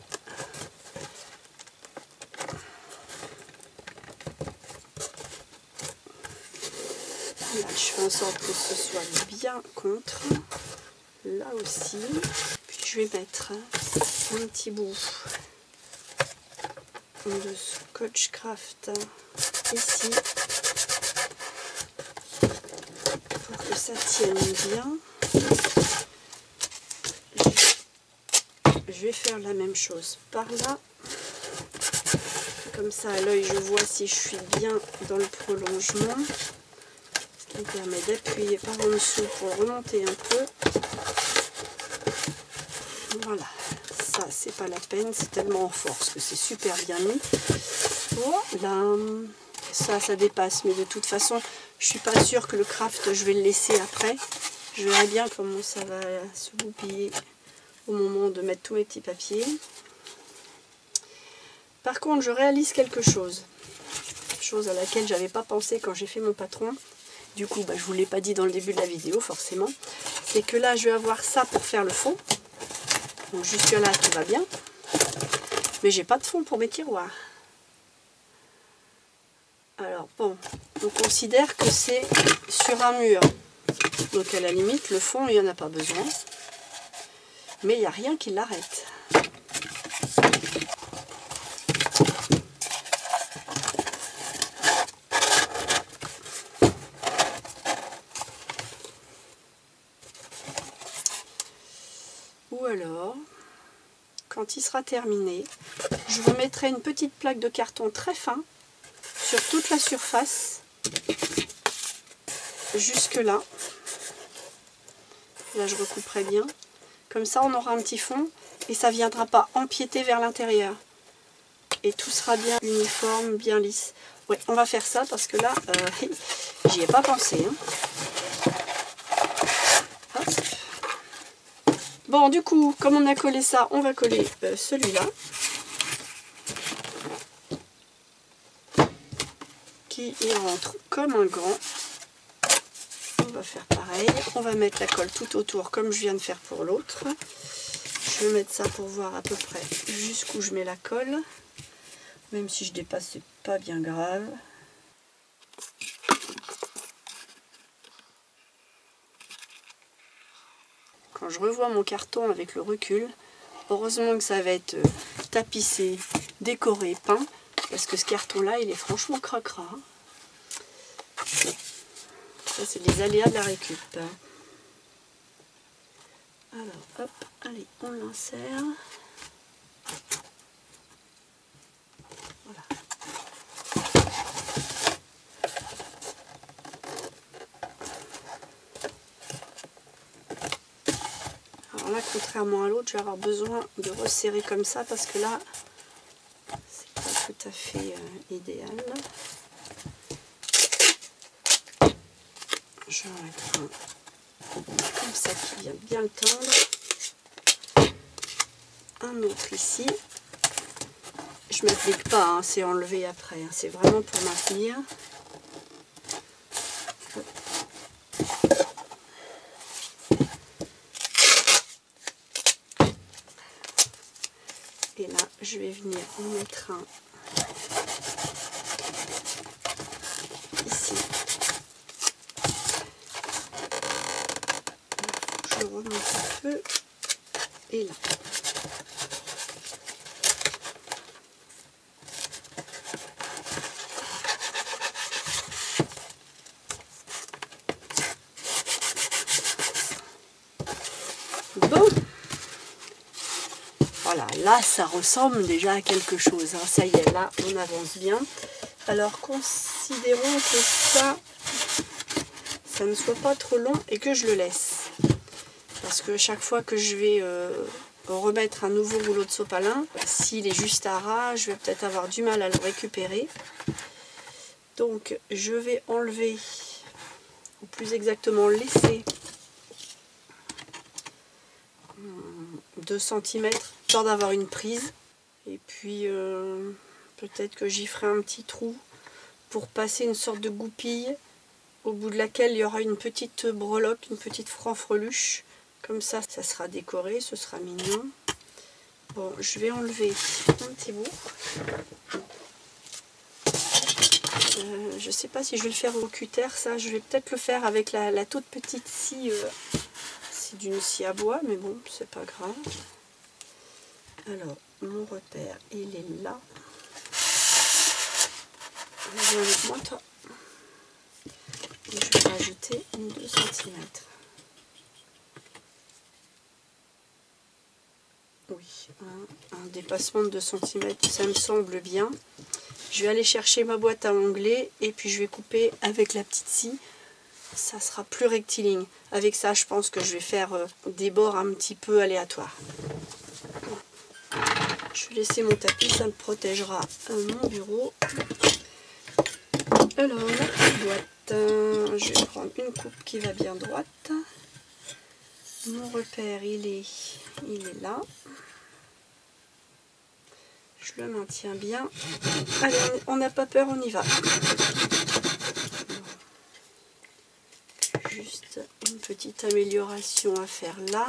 Là, je fais en sorte que ce soit bien contre. Là aussi. Puis je vais mettre un petit bout de Scotch Craft ici pour que ça tienne bien. Je vais faire la même chose par là. Comme ça, à l'œil, je vois si je suis bien dans le prolongement. Ce qui me permet d'appuyer par en dessous pour remonter un peu. Voilà. Ça, c'est pas la peine. C'est tellement en force que c'est super bien mis. Voilà. Ça dépasse. Mais de toute façon, je suis pas sûre que le craft, je vais le laisser après. Je verrai bien comment ça va se goupiller au moment de mettre tous mes petits papiers. Par contre, je réalise quelque chose à laquelle j'avais pas pensé quand j'ai fait mon patron. Du coup, je vous l'ai pas dit dans le début de la vidéo, forcément. C'est que là, je vais avoir ça pour faire le fond. Donc jusque là, tout va bien. Mais j'ai pas de fond pour mes tiroirs. Alors bon, on considère que c'est sur un mur. Donc à la limite, le fond, il n'y en a pas besoin. Mais il n'y a rien qui l'arrête. Ou alors, quand il sera terminé, je vous mettrai une petite plaque de carton très fin sur toute la surface, jusque là. Là, je recouperai bien. Comme ça, on aura un petit fond et ça ne viendra pas empiéter vers l'intérieur. Et tout sera bien uniforme, bien lisse. Ouais, on va faire ça parce que là, j'y ai pas pensé. Hein. Bon, du coup, comme on a collé ça, on va coller celui-là. Qui y rentre comme un gant. On va faire pareil. On va mettre la colle tout autour comme je viens de faire pour l'autre. Je vais mettre ça pour voir à peu près jusqu'où je mets la colle. Même si je dépasse, c'est pas bien grave. quand je revois mon carton avec le recul, heureusement que ça va être tapissé, décoré, peint, parce que ce carton-là, il est franchement cracra. Ça, c'est les aléas de la récup. Alors, hop, allez, on l'insère. Voilà. Alors là, contrairement à l'autre, je vais avoir besoin de resserrer comme ça parce que là, c'est pas tout à fait idéal. Je vais en mettre un comme ça qui vient bien le tendre. Un autre ici. Je ne m'applique pas, hein, c'est enlevé après. Hein, c'est vraiment pour maintenir. Et là, je vais venir en mettre un ici. Je remonte un peu. Et là. Bon. Voilà, là ça ressemble déjà à quelque chose. Hein. Ça y est, là on avance bien. Alors considérons que ça ne soit pas trop long et que je le laisse. Parce que chaque fois que je vais remettre un nouveau rouleau de sopalin, s'il est juste à ras, je vais peut-être avoir du mal à le récupérer. Donc je vais enlever, ou plus exactement laisser 2 cm, histoire d'avoir une prise. Et puis peut-être que j'y ferai un petit trou pour passer une sorte de goupille au bout de laquelle il y aura une petite breloque, une petite franfreluche. Comme ça, ça sera décoré, ce sera mignon. Bon, je vais enlever un petit bout. Je ne sais pas si je vais le faire au cutter, ça. Je vais peut-être le faire avec la toute petite scie. C'est d'une scie à bois, mais bon, c'est pas grave. Alors, mon repère, il est là. Viens avec moi, toi. Et je vais rajouter une 2 cm. Oui, un dépassement de 2 cm, ça me semble bien. Je vais aller chercher ma boîte à onglets et puis je vais couper avec la petite scie. Ça sera plus rectiligne. Avec ça, je pense que je vais faire des bords un petit peu aléatoires. Je vais laisser mon tapis, ça me protégera mon bureau. Alors, la petite boîte, je vais prendre une coupe qui va bien droite. Mon repère, il est là. Je le maintiens bien. Allez, on n'a pas peur, on y va. Juste une petite amélioration à faire là.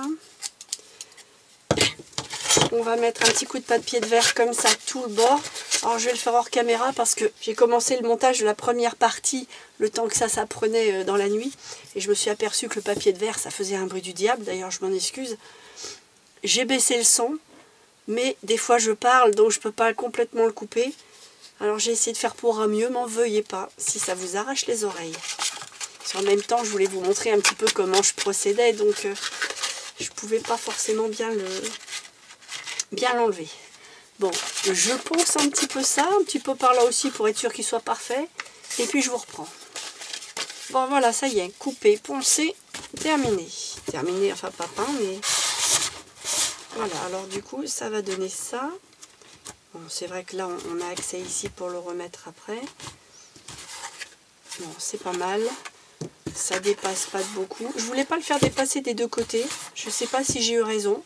On va mettre un petit coup de papier de verre comme ça tout le bord. Alors je vais le faire hors caméra parce que j'ai commencé le montage de la première partie le temps que ça prenait dans la nuit. Et je me suis aperçue que le papier de verre ça faisait un bruit du diable. D'ailleurs je m'en excuse. J'ai baissé le son. Mais des fois je parle donc je ne peux pas complètement le couper. Alors j'ai essayé de faire pour un mieux, m'en veuillez pas si ça vous arrache les oreilles. En même temps je voulais vous montrer un petit peu comment je procédais. Donc je ne pouvais pas forcément bien l'enlever. Bon, je ponce un petit peu ça, un petit peu par là aussi pour être sûr qu'il soit parfait. Et puis je vous reprends. Bon voilà, ça y est, coupé, poncé, terminé. Terminé, enfin pas peint, mais... Voilà, alors du coup, ça va donner ça. Bon, c'est vrai que là, on a accès ici pour le remettre après. Bon, c'est pas mal. Ça dépasse pas de beaucoup. Je voulais pas le faire dépasser des deux côtés. Je sais pas si j'ai eu raison.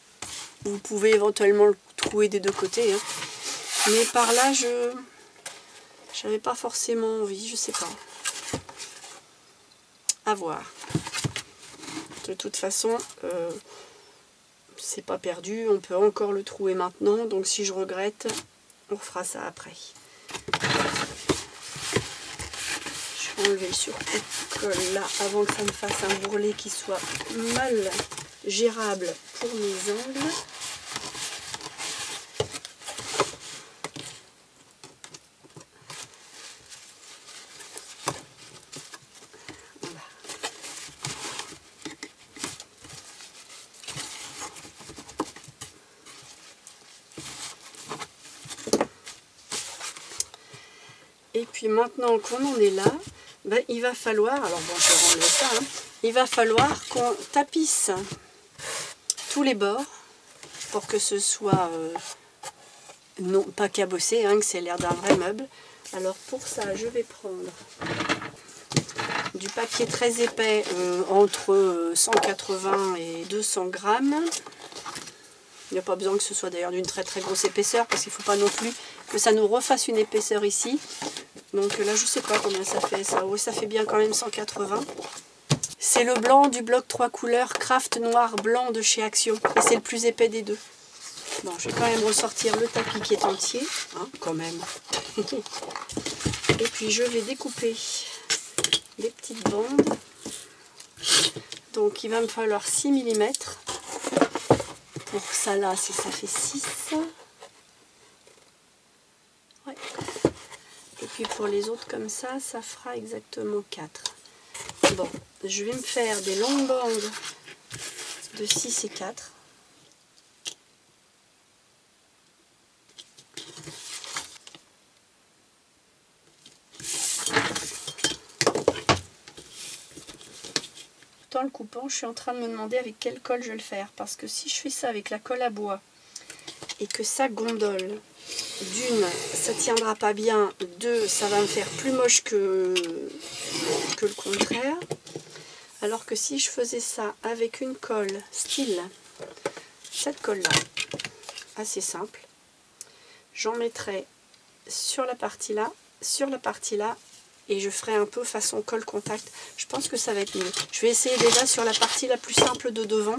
Vous pouvez éventuellement le trouer des deux côtés. Hein. Mais par là, j'avais pas forcément envie, je sais pas. À voir. De toute façon... c'est pas perdu, on peut encore le trouer maintenant, donc si je regrette, on refera ça après. Je vais enlever surtout le col là, avant que ça me fasse un bourrelet qui soit mal gérable pour mes ongles. Voilà. Et puis maintenant qu'on en est là, ben, il va falloir, alors bon, je vais enlever ça, hein, il va falloir qu'on tapisse tous les bords pour que ce soit non pas cabossé, hein, que c'est l'air d'un vrai meuble. Alors pour ça, je vais prendre du papier très épais, entre 180 et 200 grammes. Il n'y a pas besoin que ce soit d'ailleurs d'une très très grosse épaisseur, parce qu'il ne faut pas non plus que ça nous refasse une épaisseur ici. Donc là, je ne sais pas combien ça fait ça. Oui, ça fait bien quand même 180. C'est le blanc du bloc 3 couleurs Craft Noir Blanc de chez Action. Et c'est le plus épais des deux. Bon, je vais quand même ressortir le tapis qui est entier. Hein, quand même. Et puis je vais découper des petites bandes. Donc il va me falloir 6 mm. Pour ça là, si ça fait 6. Ouais. Et puis pour les autres comme ça, ça fera exactement 4. Bon, je vais me faire des longues bandes de 6 et 4. Tout en le coupant, je suis en train de me demander avec quelle colle je vais le faire. Parce que si je fais ça avec la colle à bois et que ça gondole, d'une, ça tiendra pas bien, deux, ça va me faire plus moche que le contraire. Alors que si je faisais ça avec une colle style, cette colle là, assez simple, j'en mettrais sur la partie là, et je ferai un peu façon colle contact. Je pense que ça va être mieux. Je vais essayer déjà sur la partie la plus simple de devant.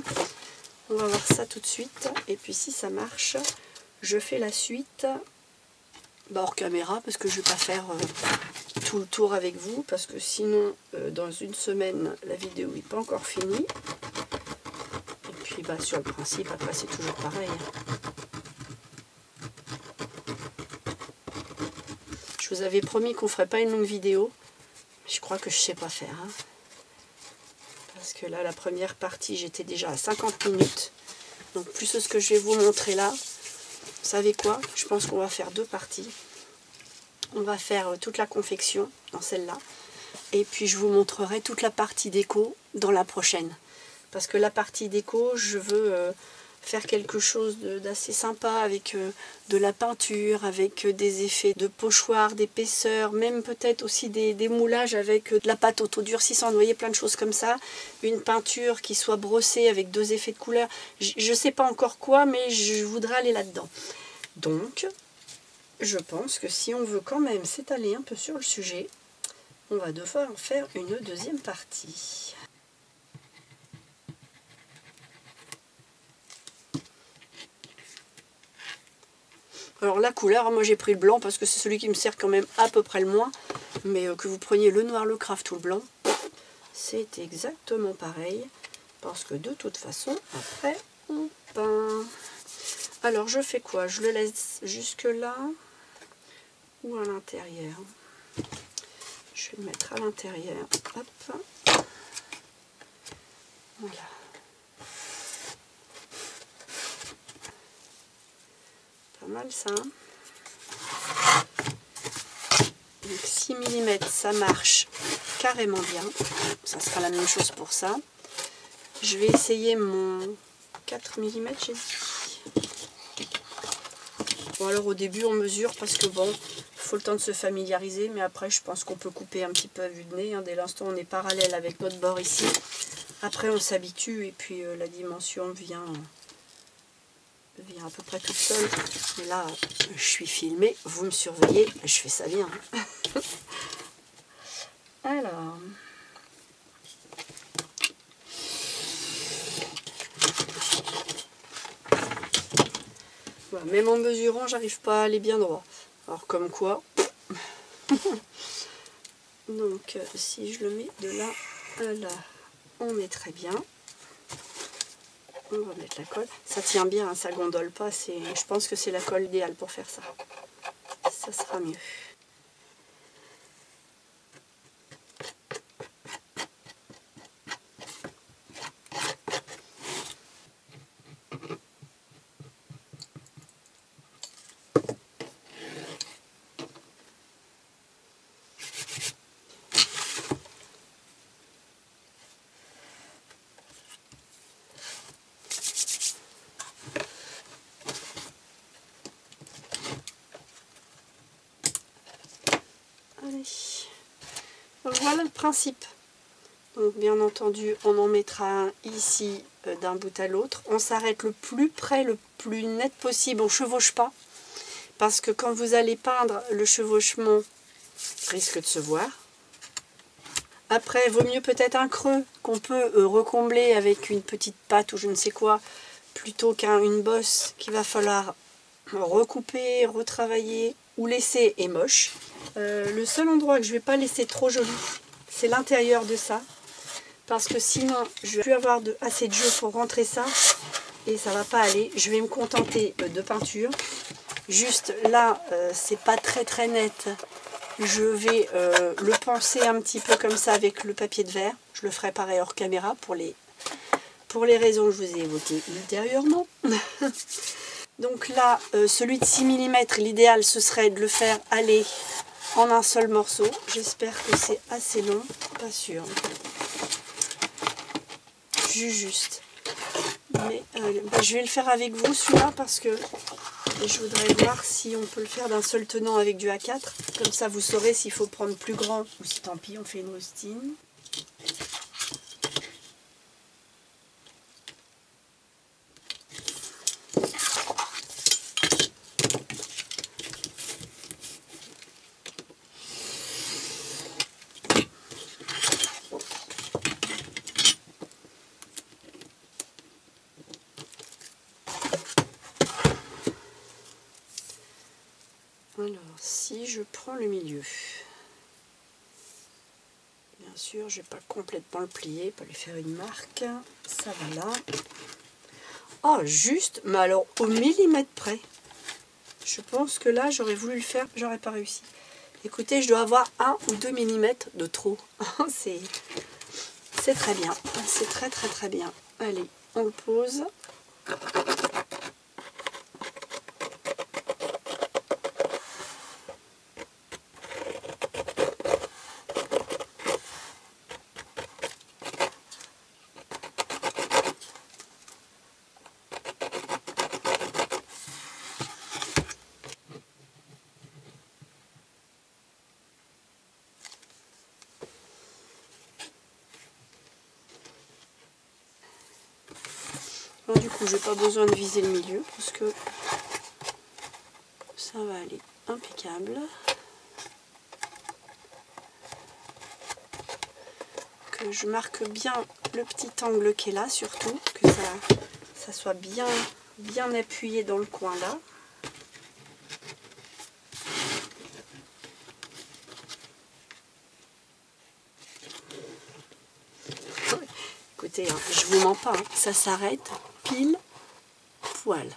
On va voir ça tout de suite. Et puis si ça marche, je fais la suite hors caméra, parce que je ne vais pas faire tout le tour avec vous, parce que sinon dans une semaine la vidéo n'est pas encore finie. Et puis bah, sur le principe, après c'est toujours pareil. Je vous avais promis qu'on ne ferait pas une longue vidéo. Je crois que je ne sais pas faire. Hein. Parce que là, la première partie, j'étais déjà à 50 minutes. Donc plus ce que je vais vous montrer là. Vous savez quoi? Je pense qu'on va faire 2 parties. On va faire toute la confection dans celle-là. Et puis je vous montrerai toute la partie déco dans la prochaine. Parce que la partie déco, je veux faire quelque chose d'assez sympa avec de la peinture, avec des effets de pochoir, d'épaisseur, même peut-être aussi des moulages avec de la pâte autodurcissante, vous voyez, plein de choses comme ça. Une peinture qui soit brossée avec 2 effets de couleur. Je ne sais pas encore quoi, mais je voudrais aller là-dedans. Donc, je pense que si on veut quand même s'étaler un peu sur le sujet, on va devoir en faire une deuxième partie. Alors la couleur, moi j'ai pris le blanc parce que c'est celui qui me sert quand même à peu près le moins. Mais que vous preniez le noir, le craft ou le blanc, c'est exactement pareil. Parce que de toute façon, après, on peint. Alors je fais quoi? Je le laisse jusque là ou à l'intérieur? Je vais le mettre à l'intérieur. Hop. Voilà. Pas mal ça. Donc 6 mm, ça marche carrément bien. Ça sera la même chose pour ça. Je vais essayer mon 4 mm, j'ai dit. Bon, alors au début on mesure parce que bon, il faut le temps de se familiariser, mais après je pense qu'on peut couper un petit peu à vue de nez. Hein. Dès l'instant on est parallèle avec notre bord ici. Après on s'habitue et puis la dimension vient à peu près toute seule. Mais là je suis filmée, vous me surveillez, je fais ça bien. Alors... Voilà, même en mesurant, j'arrive pas à aller bien droit. Alors comme quoi. Donc si je le mets de là à là, on est très bien. On va mettre la colle. Ça tient bien, hein, ça gondole pas. Je pense que c'est la colle idéale pour faire ça. Ça sera mieux. Allez. Donc voilà le principe. Donc bien entendu, on en mettra un ici d'un bout à l'autre. On s'arrête le plus près, le plus net possible. On ne chevauche pas. Parce que quand vous allez peindre, le chevauchement risque de se voir. Après, vaut mieux peut-être un creux qu'on peut recombler avec une petite pâte ou je ne sais quoi, plutôt qu'une bosse qu'il va falloir recouper, retravailler ou laisser est moche. Le seul endroit que je ne vais pas laisser trop joli, c'est l'intérieur de ça. Parce que sinon, je vais plus avoir assez de jeu pour rentrer ça. Et ça ne va pas aller. Je vais me contenter de peinture. Juste là, c'est pas très net. Je vais le poncer un petit peu comme ça avec le papier de verre. Je le ferai pareil hors caméra pour les raisons que je vous ai évoquées ultérieurement. Donc là, celui de 6 mm, l'idéal ce serait de le faire aller en un seul morceau. J'espère que c'est assez long, pas sûr. Juste. Mais je vais le faire avec vous celui-là parce que je voudrais voir si on peut le faire d'un seul tenant avec du A4. Comme ça vous saurez s'il faut prendre plus grand ou si tant pis on fait une rustine. Alors, si je prends le milieu, bien sûr, je ne vais pas complètement le plier, pas lui faire une marque. Ça va là. Ah, juste, mais alors au millimètre près. Je pense que là, j'aurais voulu le faire, j'aurais pas réussi. Écoutez, je dois avoir 1 ou 2 mm de trop. C'est très bien. C'est très bien. Allez, on le pose. Du coup, je n'ai pas besoin de viser le milieu parce que ça va aller impeccable. Que je marque bien le petit angle qui est là, surtout que ça soit bien appuyé dans le coin là. Écoutez, hein, je vous mens pas, hein, ça s'arrête pile poil.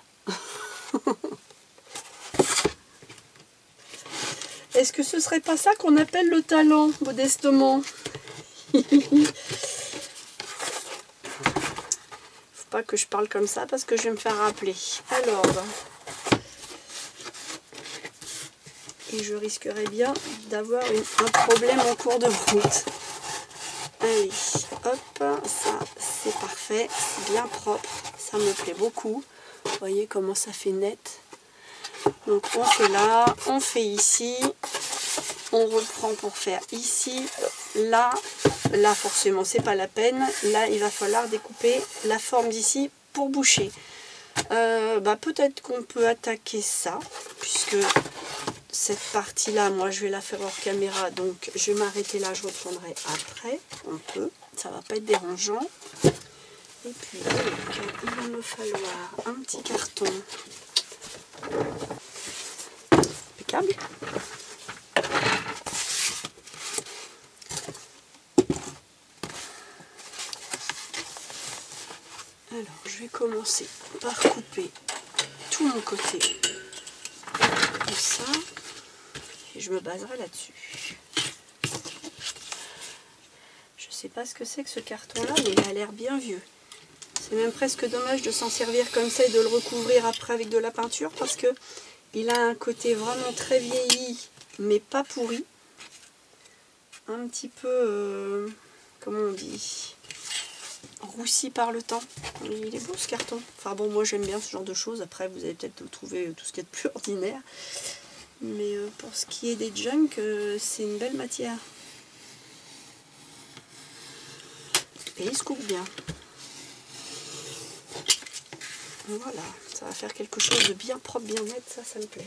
Est-ce que ce serait pas ça qu'on appelle le talent, modestement? Faut pas que je parle comme ça parce que je vais me faire rappeler. Alors, et je risquerais bien d'avoir un problème en cours de route. Allez, hop, ça c'est parfait, c'est bien propre, ça me plaît beaucoup. Vous voyez comment ça fait net. Donc on fait là, on fait ici, on reprend pour faire ici, là forcément c'est pas la peine. Là il va falloir découper la forme d'ici pour boucher. Peut-être qu'on peut attaquer ça, puisque cette partie là, moi je vais la faire hors caméra, donc je vais m'arrêter là, je reprendrai après. On peut, ça va pas être dérangeant. Et puis donc, il va me falloir un petit carton impeccable. Alors, je vais commencer par couper tout mon côté comme ça. Et je me baserai là-dessus. Je sais pas ce que c'est que ce carton-là, mais il a l'air bien vieux. C'est même presque dommage de s'en servir comme ça et de le recouvrir après avec de la peinture parce que il a un côté vraiment très vieilli, mais pas pourri. Un petit peu, comment on dit, roussi par le temps. Il est beau ce carton. Enfin bon, moi j'aime bien ce genre de choses. Après, vous allez peut-être trouver tout ce qui est de plus ordinaire. Mais pour ce qui est des junk, c'est une belle matière. Et il se coupe bien. Voilà, ça va faire quelque chose de bien propre, bien net, ça me plaît.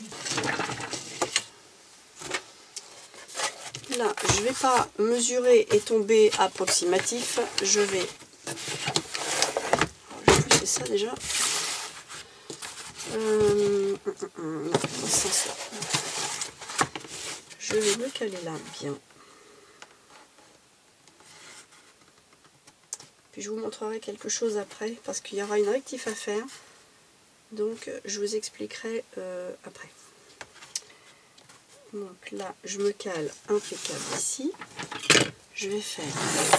Là, je ne vais pas mesurer et tomber approximatif, je vais pousser ça déjà. Non, sans ça. Je vais le caler là, bien. Puis je vous montrerai quelque chose après, parce qu'il y aura une rectif à faire. Donc je vous expliquerai après. Donc là je me cale impeccable ici. Je vais faire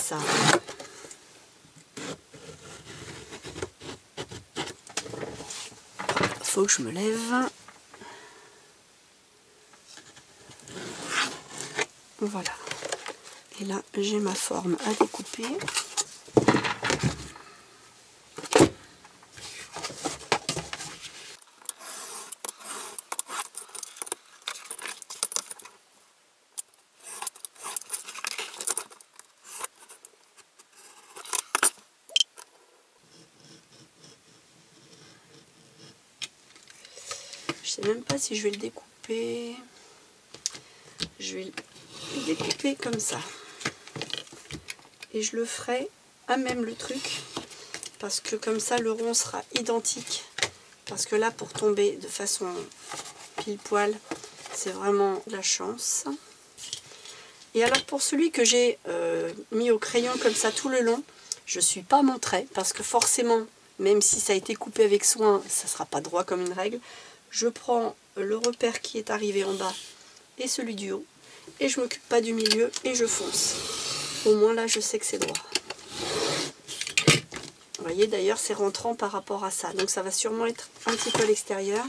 ça. Faut que je me lève. Voilà. Et là j'ai ma forme à découper. Je sais même pas si je vais le découper. Je vais le découper comme ça. Et je le ferai à même le truc. Parce que comme ça le rond sera identique. Parce que là pour tomber de façon pile poil, c'est vraiment la chance. Et alors pour celui que j'ai mis au crayon comme ça tout le long, je ne suis pas montrée. Parce que forcément, même si ça a été coupé avec soin, ça ne sera pas droit comme une règle. Je prends le repère qui est arrivé en bas et celui du haut et je ne m'occupe pas du milieu et je fonce. Au moins là je sais que c'est droit. Vous voyez d'ailleurs c'est rentrant par rapport à ça. Donc ça va sûrement être un petit peu à l'extérieur.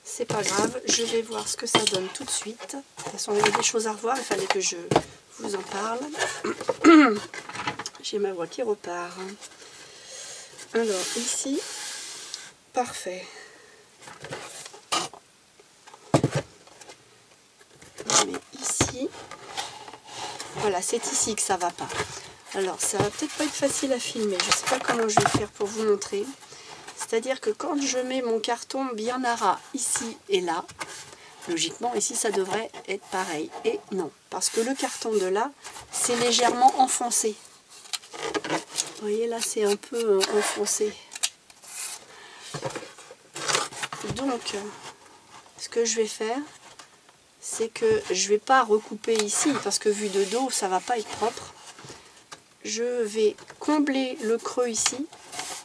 C'est pas grave, je vais voir ce que ça donne tout de suite. De toute façon il y a des choses à revoir, il fallait que je vous en parle. J'ai ma voix qui repart. Alors ici, parfait. Mais ici, voilà, c'est ici que ça va pas. Alors, ça va peut-être pas être facile à filmer. Je sais pas comment je vais faire pour vous montrer. C'est-à-dire que quand je mets mon carton bien à ras ici et là, logiquement, ici, ça devrait être pareil. Et non, parce que le carton de là, c'est légèrement enfoncé. Vous voyez, là, c'est un peu enfoncé. Donc, ce que je vais faire, c'est que je ne vais pas recouper ici, parce que vu de dos, ça ne va pas être propre. Je vais combler le creux ici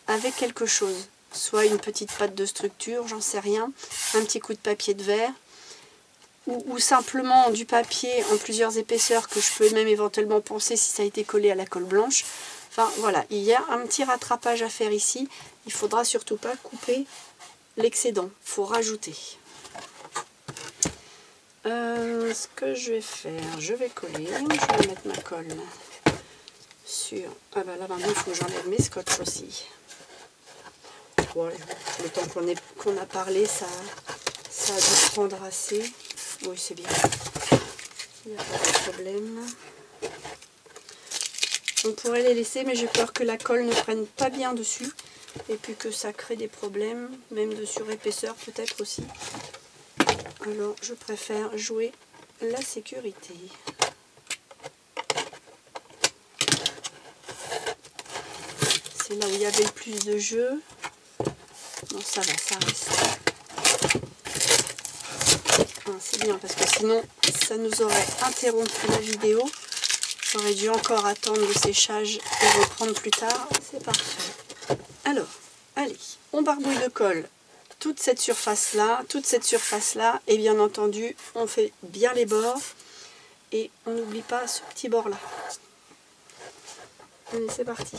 avec quelque chose. Soit une petite pâte de structure, j'en sais rien, un petit coup de papier de verre, ou simplement du papier en plusieurs épaisseurs que je peux même éventuellement poncer si ça a été collé à la colle blanche. Enfin voilà, il y a un petit rattrapage à faire ici. Il ne faudra surtout pas couper l'excédent, il faut rajouter. Ce que je vais faire, je vais coller, je vais mettre ma colle sur... Ah bah là maintenant il faut que j'enlève mes scotch aussi. Ouais, le temps qu'on a parlé, ça a dû prendre assez. Oui, c'est bien, il n'y a pas de problème. On pourrait les laisser, mais j'ai peur que la colle ne prenne pas bien dessus et puis que ça crée des problèmes, même de surépaisseur peut-être aussi. Alors je préfère jouer la sécurité. C'est là où il y avait le plus de jeu. Non, ça va, ça reste. C'est bien parce que sinon ça nous aurait interrompu la vidéo. J'aurais dû encore attendre le séchage et reprendre plus tard. C'est parfait. on barbouille de colle toute cette surface là, et bien entendu on fait bien les bords et on n'oublie pas ce petit bord là. Allez, c'est parti.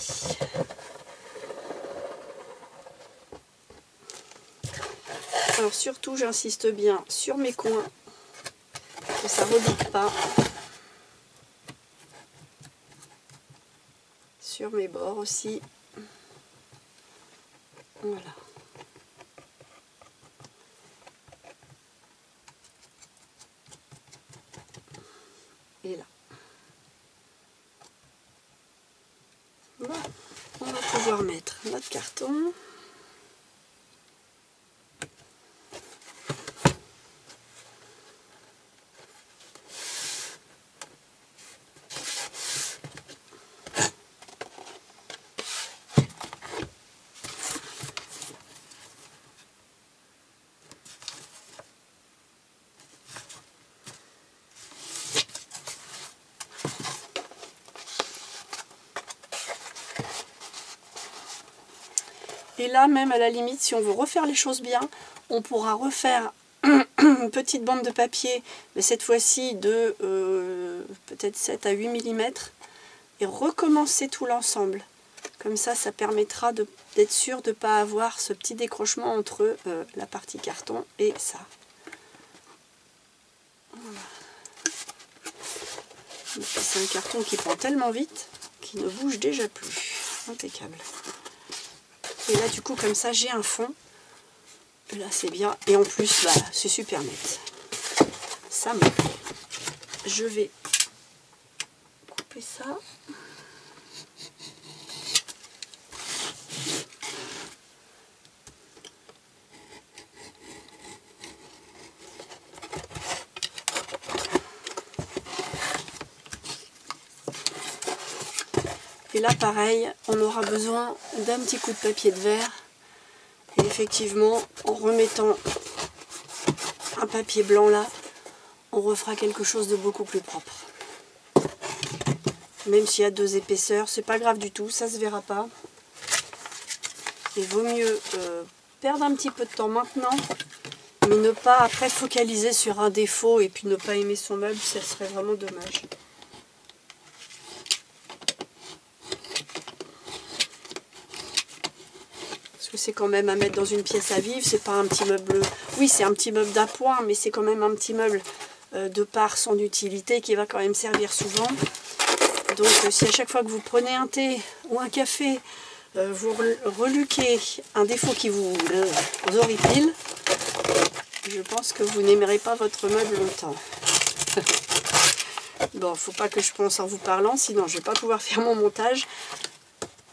Alors surtout j'insiste bien sur mes coins, que ça ne rebique pas, sur mes bords aussi, voilà. Et là. Bon, on va pouvoir mettre notre carton. Et là, même à la limite, si on veut refaire les choses bien, on pourra refaire une petite bande de papier, mais cette fois-ci de peut-être 7 à 8 mm, et recommencer tout l'ensemble. Comme ça, ça permettra d'être sûr de ne pas avoir ce petit décrochement entre la partie carton et ça. Voilà. C'est un carton qui prend tellement vite qu'il ne bouge déjà plus. Impeccable. Et là du coup comme ça j'ai un fond, et là c'est bien, et en plus bah, c'est super net, ça me plaît. Je vais couper ça, et là pareil on aura besoin d'un petit coup de papier de verre. Et effectivement, en remettant un papier blanc là, on refera quelque chose de beaucoup plus propre. Même s'il y a 2 épaisseurs, c'est pas grave du tout, ça se verra pas. Il vaut mieux perdre un petit peu de temps maintenant, mais ne pas après focaliser sur un défaut et puis ne pas aimer son meuble, ça serait vraiment dommage. C'est quand même à mettre dans une pièce à vivre, c'est pas un petit meuble, oui c'est un petit meuble d'appoint, mais c'est quand même un petit meuble de par son utilité qui va quand même servir souvent. Donc si à chaque fois que vous prenez un thé ou un café, vous reluquez un défaut qui vous horripile, je pense que vous n'aimerez pas votre meuble longtemps. Bon, faut pas que je pense en vous parlant, sinon je vais pas pouvoir faire mon montage.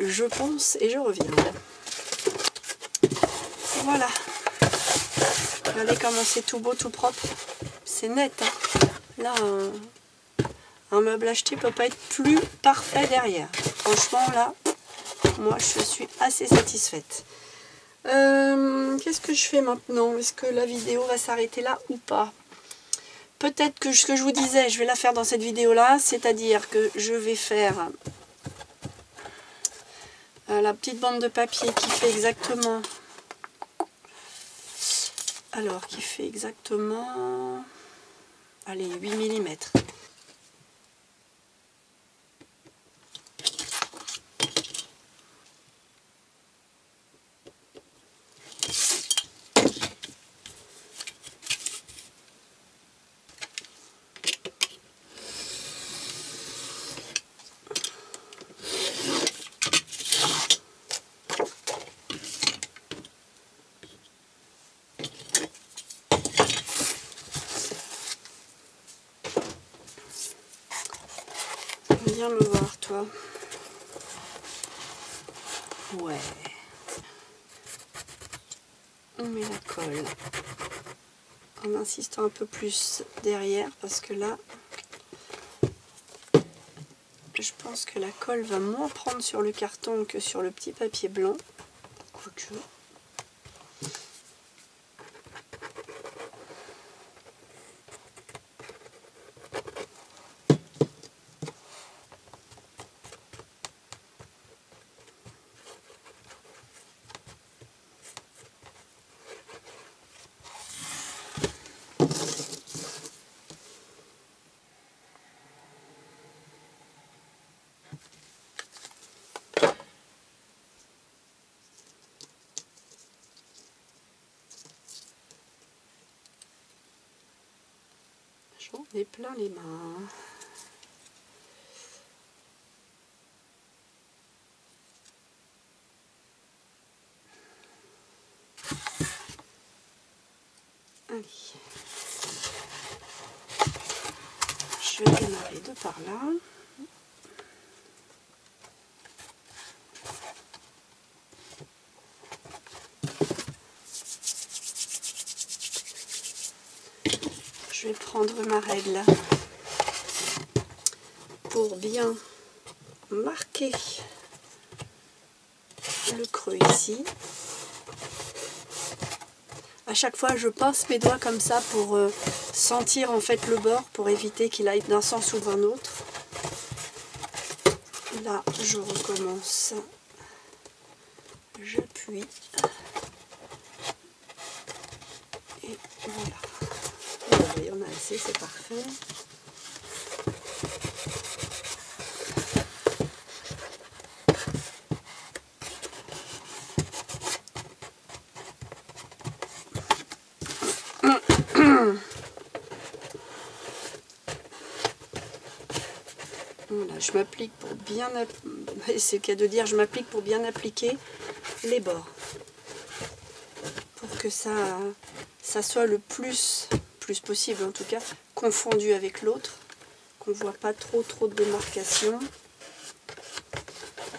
Je pense et je reviens. Voilà, regardez comment c'est tout beau, tout propre, c'est net, hein. Là un meuble acheté peut pas être plus parfait derrière, franchement là, moi je suis assez satisfaite. Qu'est-ce que je fais maintenant? Est-ce que la vidéo va s'arrêter là ou pas? Peut-être que ce que je vous disais, je vais la faire dans cette vidéo là, c'est-à-dire que je vais faire la petite bande de papier qui fait exactement... Alors, qui fait exactement, allez, 8 mm. Viens me voir, toi. Ouais. On met la colle. En insistant un peu plus derrière, parce que là, je pense que la colle va moins prendre sur le carton que sur le petit papier blanc. Quoique. Et plein les mains. Allez. Je vais démarrer de par là. Je vais prendre ma règle pour bien marquer le creux ici. À chaque fois, je pince mes doigts comme ça pour sentir en fait le bord, pour éviter qu'il aille d'un sens ou d'un autre. Là, je recommence. J'appuie. Et voilà. Il y en a assez, c'est parfait. Voilà, je m'applique pour bien, c'est le cas de dire, je m'applique pour bien appliquer les bords, pour que ça soit le plus possible, en tout cas, confondu avec l'autre, qu'on ne voit pas trop de démarcation.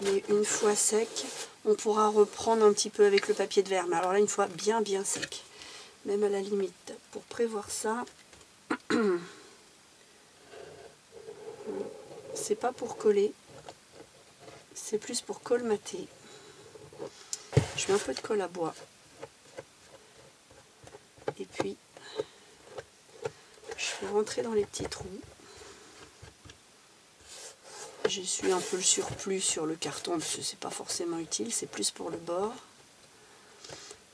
Mais une fois sec, on pourra reprendre un petit peu avec le papier de verre. Mais alors là, une fois bien sec, même à la limite, pour prévoir ça. C'est pas pour coller, c'est plus pour colmater. Je mets un peu de colle à bois. Et puis, je vais rentrer dans les petits trous. J'essuie un peu le surplus sur le carton, parce que c'est pas forcément utile, c'est plus pour le bord.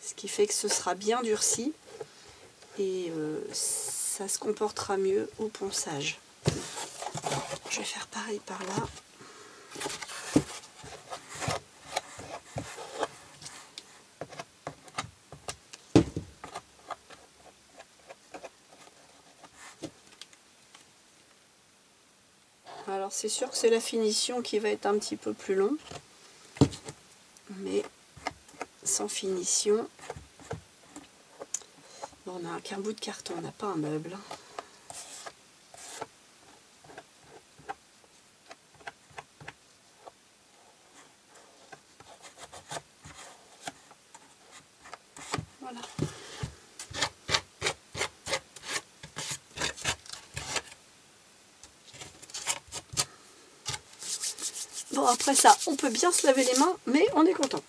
Ce qui fait que ce sera bien durci et ça se comportera mieux au ponçage. Je vais faire pareil par là. Alors c'est sûr que c'est la finition qui va être un petit peu plus long, mais sans finition, on n'a qu'un bout de carton, on n'a pas un meuble. Voilà. Bon, après ça, on peut bien se laver les mains, mais on est content.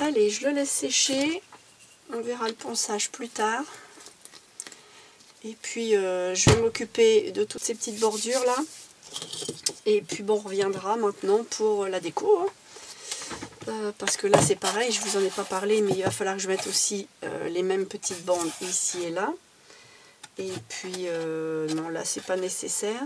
Allez, je le laisse sécher. On verra le ponçage plus tard. Et puis, je vais m'occuper de toutes ces petites bordures là. Et puis, bon, on reviendra maintenant pour la déco. Hein. Parce que là, c'est pareil, je vous en ai pas parlé, mais il va falloir que je mette aussi les mêmes petites bandes ici et là. Et puis, non, là, c'est pas nécessaire.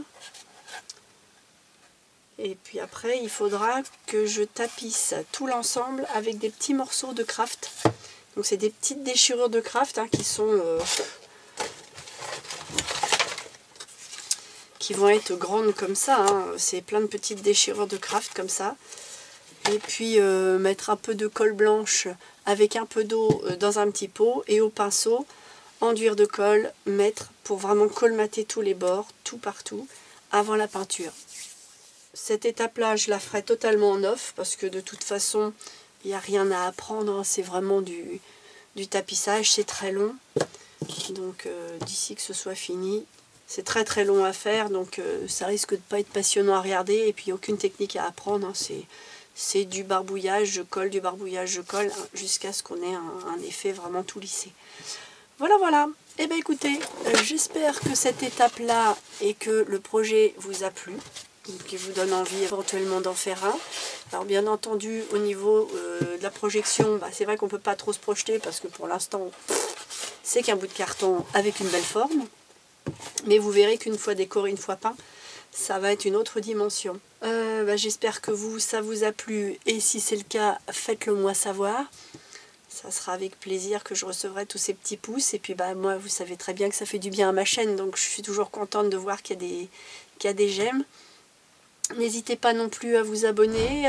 Et puis après, il faudra que je tapisse tout l'ensemble avec des petits morceaux de craft. Donc c'est des petites déchirures de craft hein, qui vont être grandes comme ça. Hein. C'est plein de petites déchirures de craft comme ça. Et puis mettre un peu de colle blanche avec un peu d'eau dans un petit pot et au pinceau, enduire de colle, mettre pour vraiment colmater tous les bords, tout partout, avant la peinture. Cette étape-là, je la ferai totalement en off parce que de toute façon, il n'y a rien à apprendre. Hein. C'est vraiment du tapissage, c'est très long. Donc d'ici que ce soit fini, c'est très long à faire. Donc ça risque de ne pas être passionnant à regarder. Et puis aucune technique à apprendre. Hein. C'est du barbouillage, je colle, du barbouillage, je colle, hein, jusqu'à ce qu'on ait un effet vraiment tout lissé. Voilà. Eh bien écoutez, j'espère que cette étape-là et que le projet vous a plu. Qui vous donne envie éventuellement d'en faire un. Alors bien entendu au niveau de la projection, c'est vrai qu'on ne peut pas trop se projeter parce que pour l'instant c'est qu'un bout de carton avec une belle forme. Mais vous verrez qu'une fois décoré, une fois peint, ça va être une autre dimension. J'espère que ça vous a plu et si c'est le cas, faites-le moi savoir. ça sera avec plaisir que je recevrai tous ces petits pouces. Et puis bah moi, vous savez très bien que ça fait du bien à ma chaîne, donc je suis toujours contente de voir qu'il y a des j'aime. N'hésitez pas non plus à vous abonner,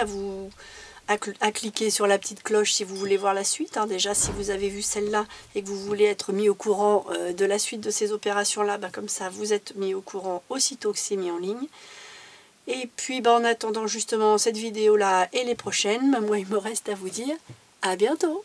à cliquer sur la petite cloche si vous voulez voir la suite. Hein. Déjà, si vous avez vu celle-là et que vous voulez être mis au courant de la suite de ces opérations-là, bah, comme ça, vous êtes mis au courant aussitôt que c'est mis en ligne. Et puis, bah, en attendant justement cette vidéo-là et les prochaines, bah, moi, il me reste à vous dire à bientôt.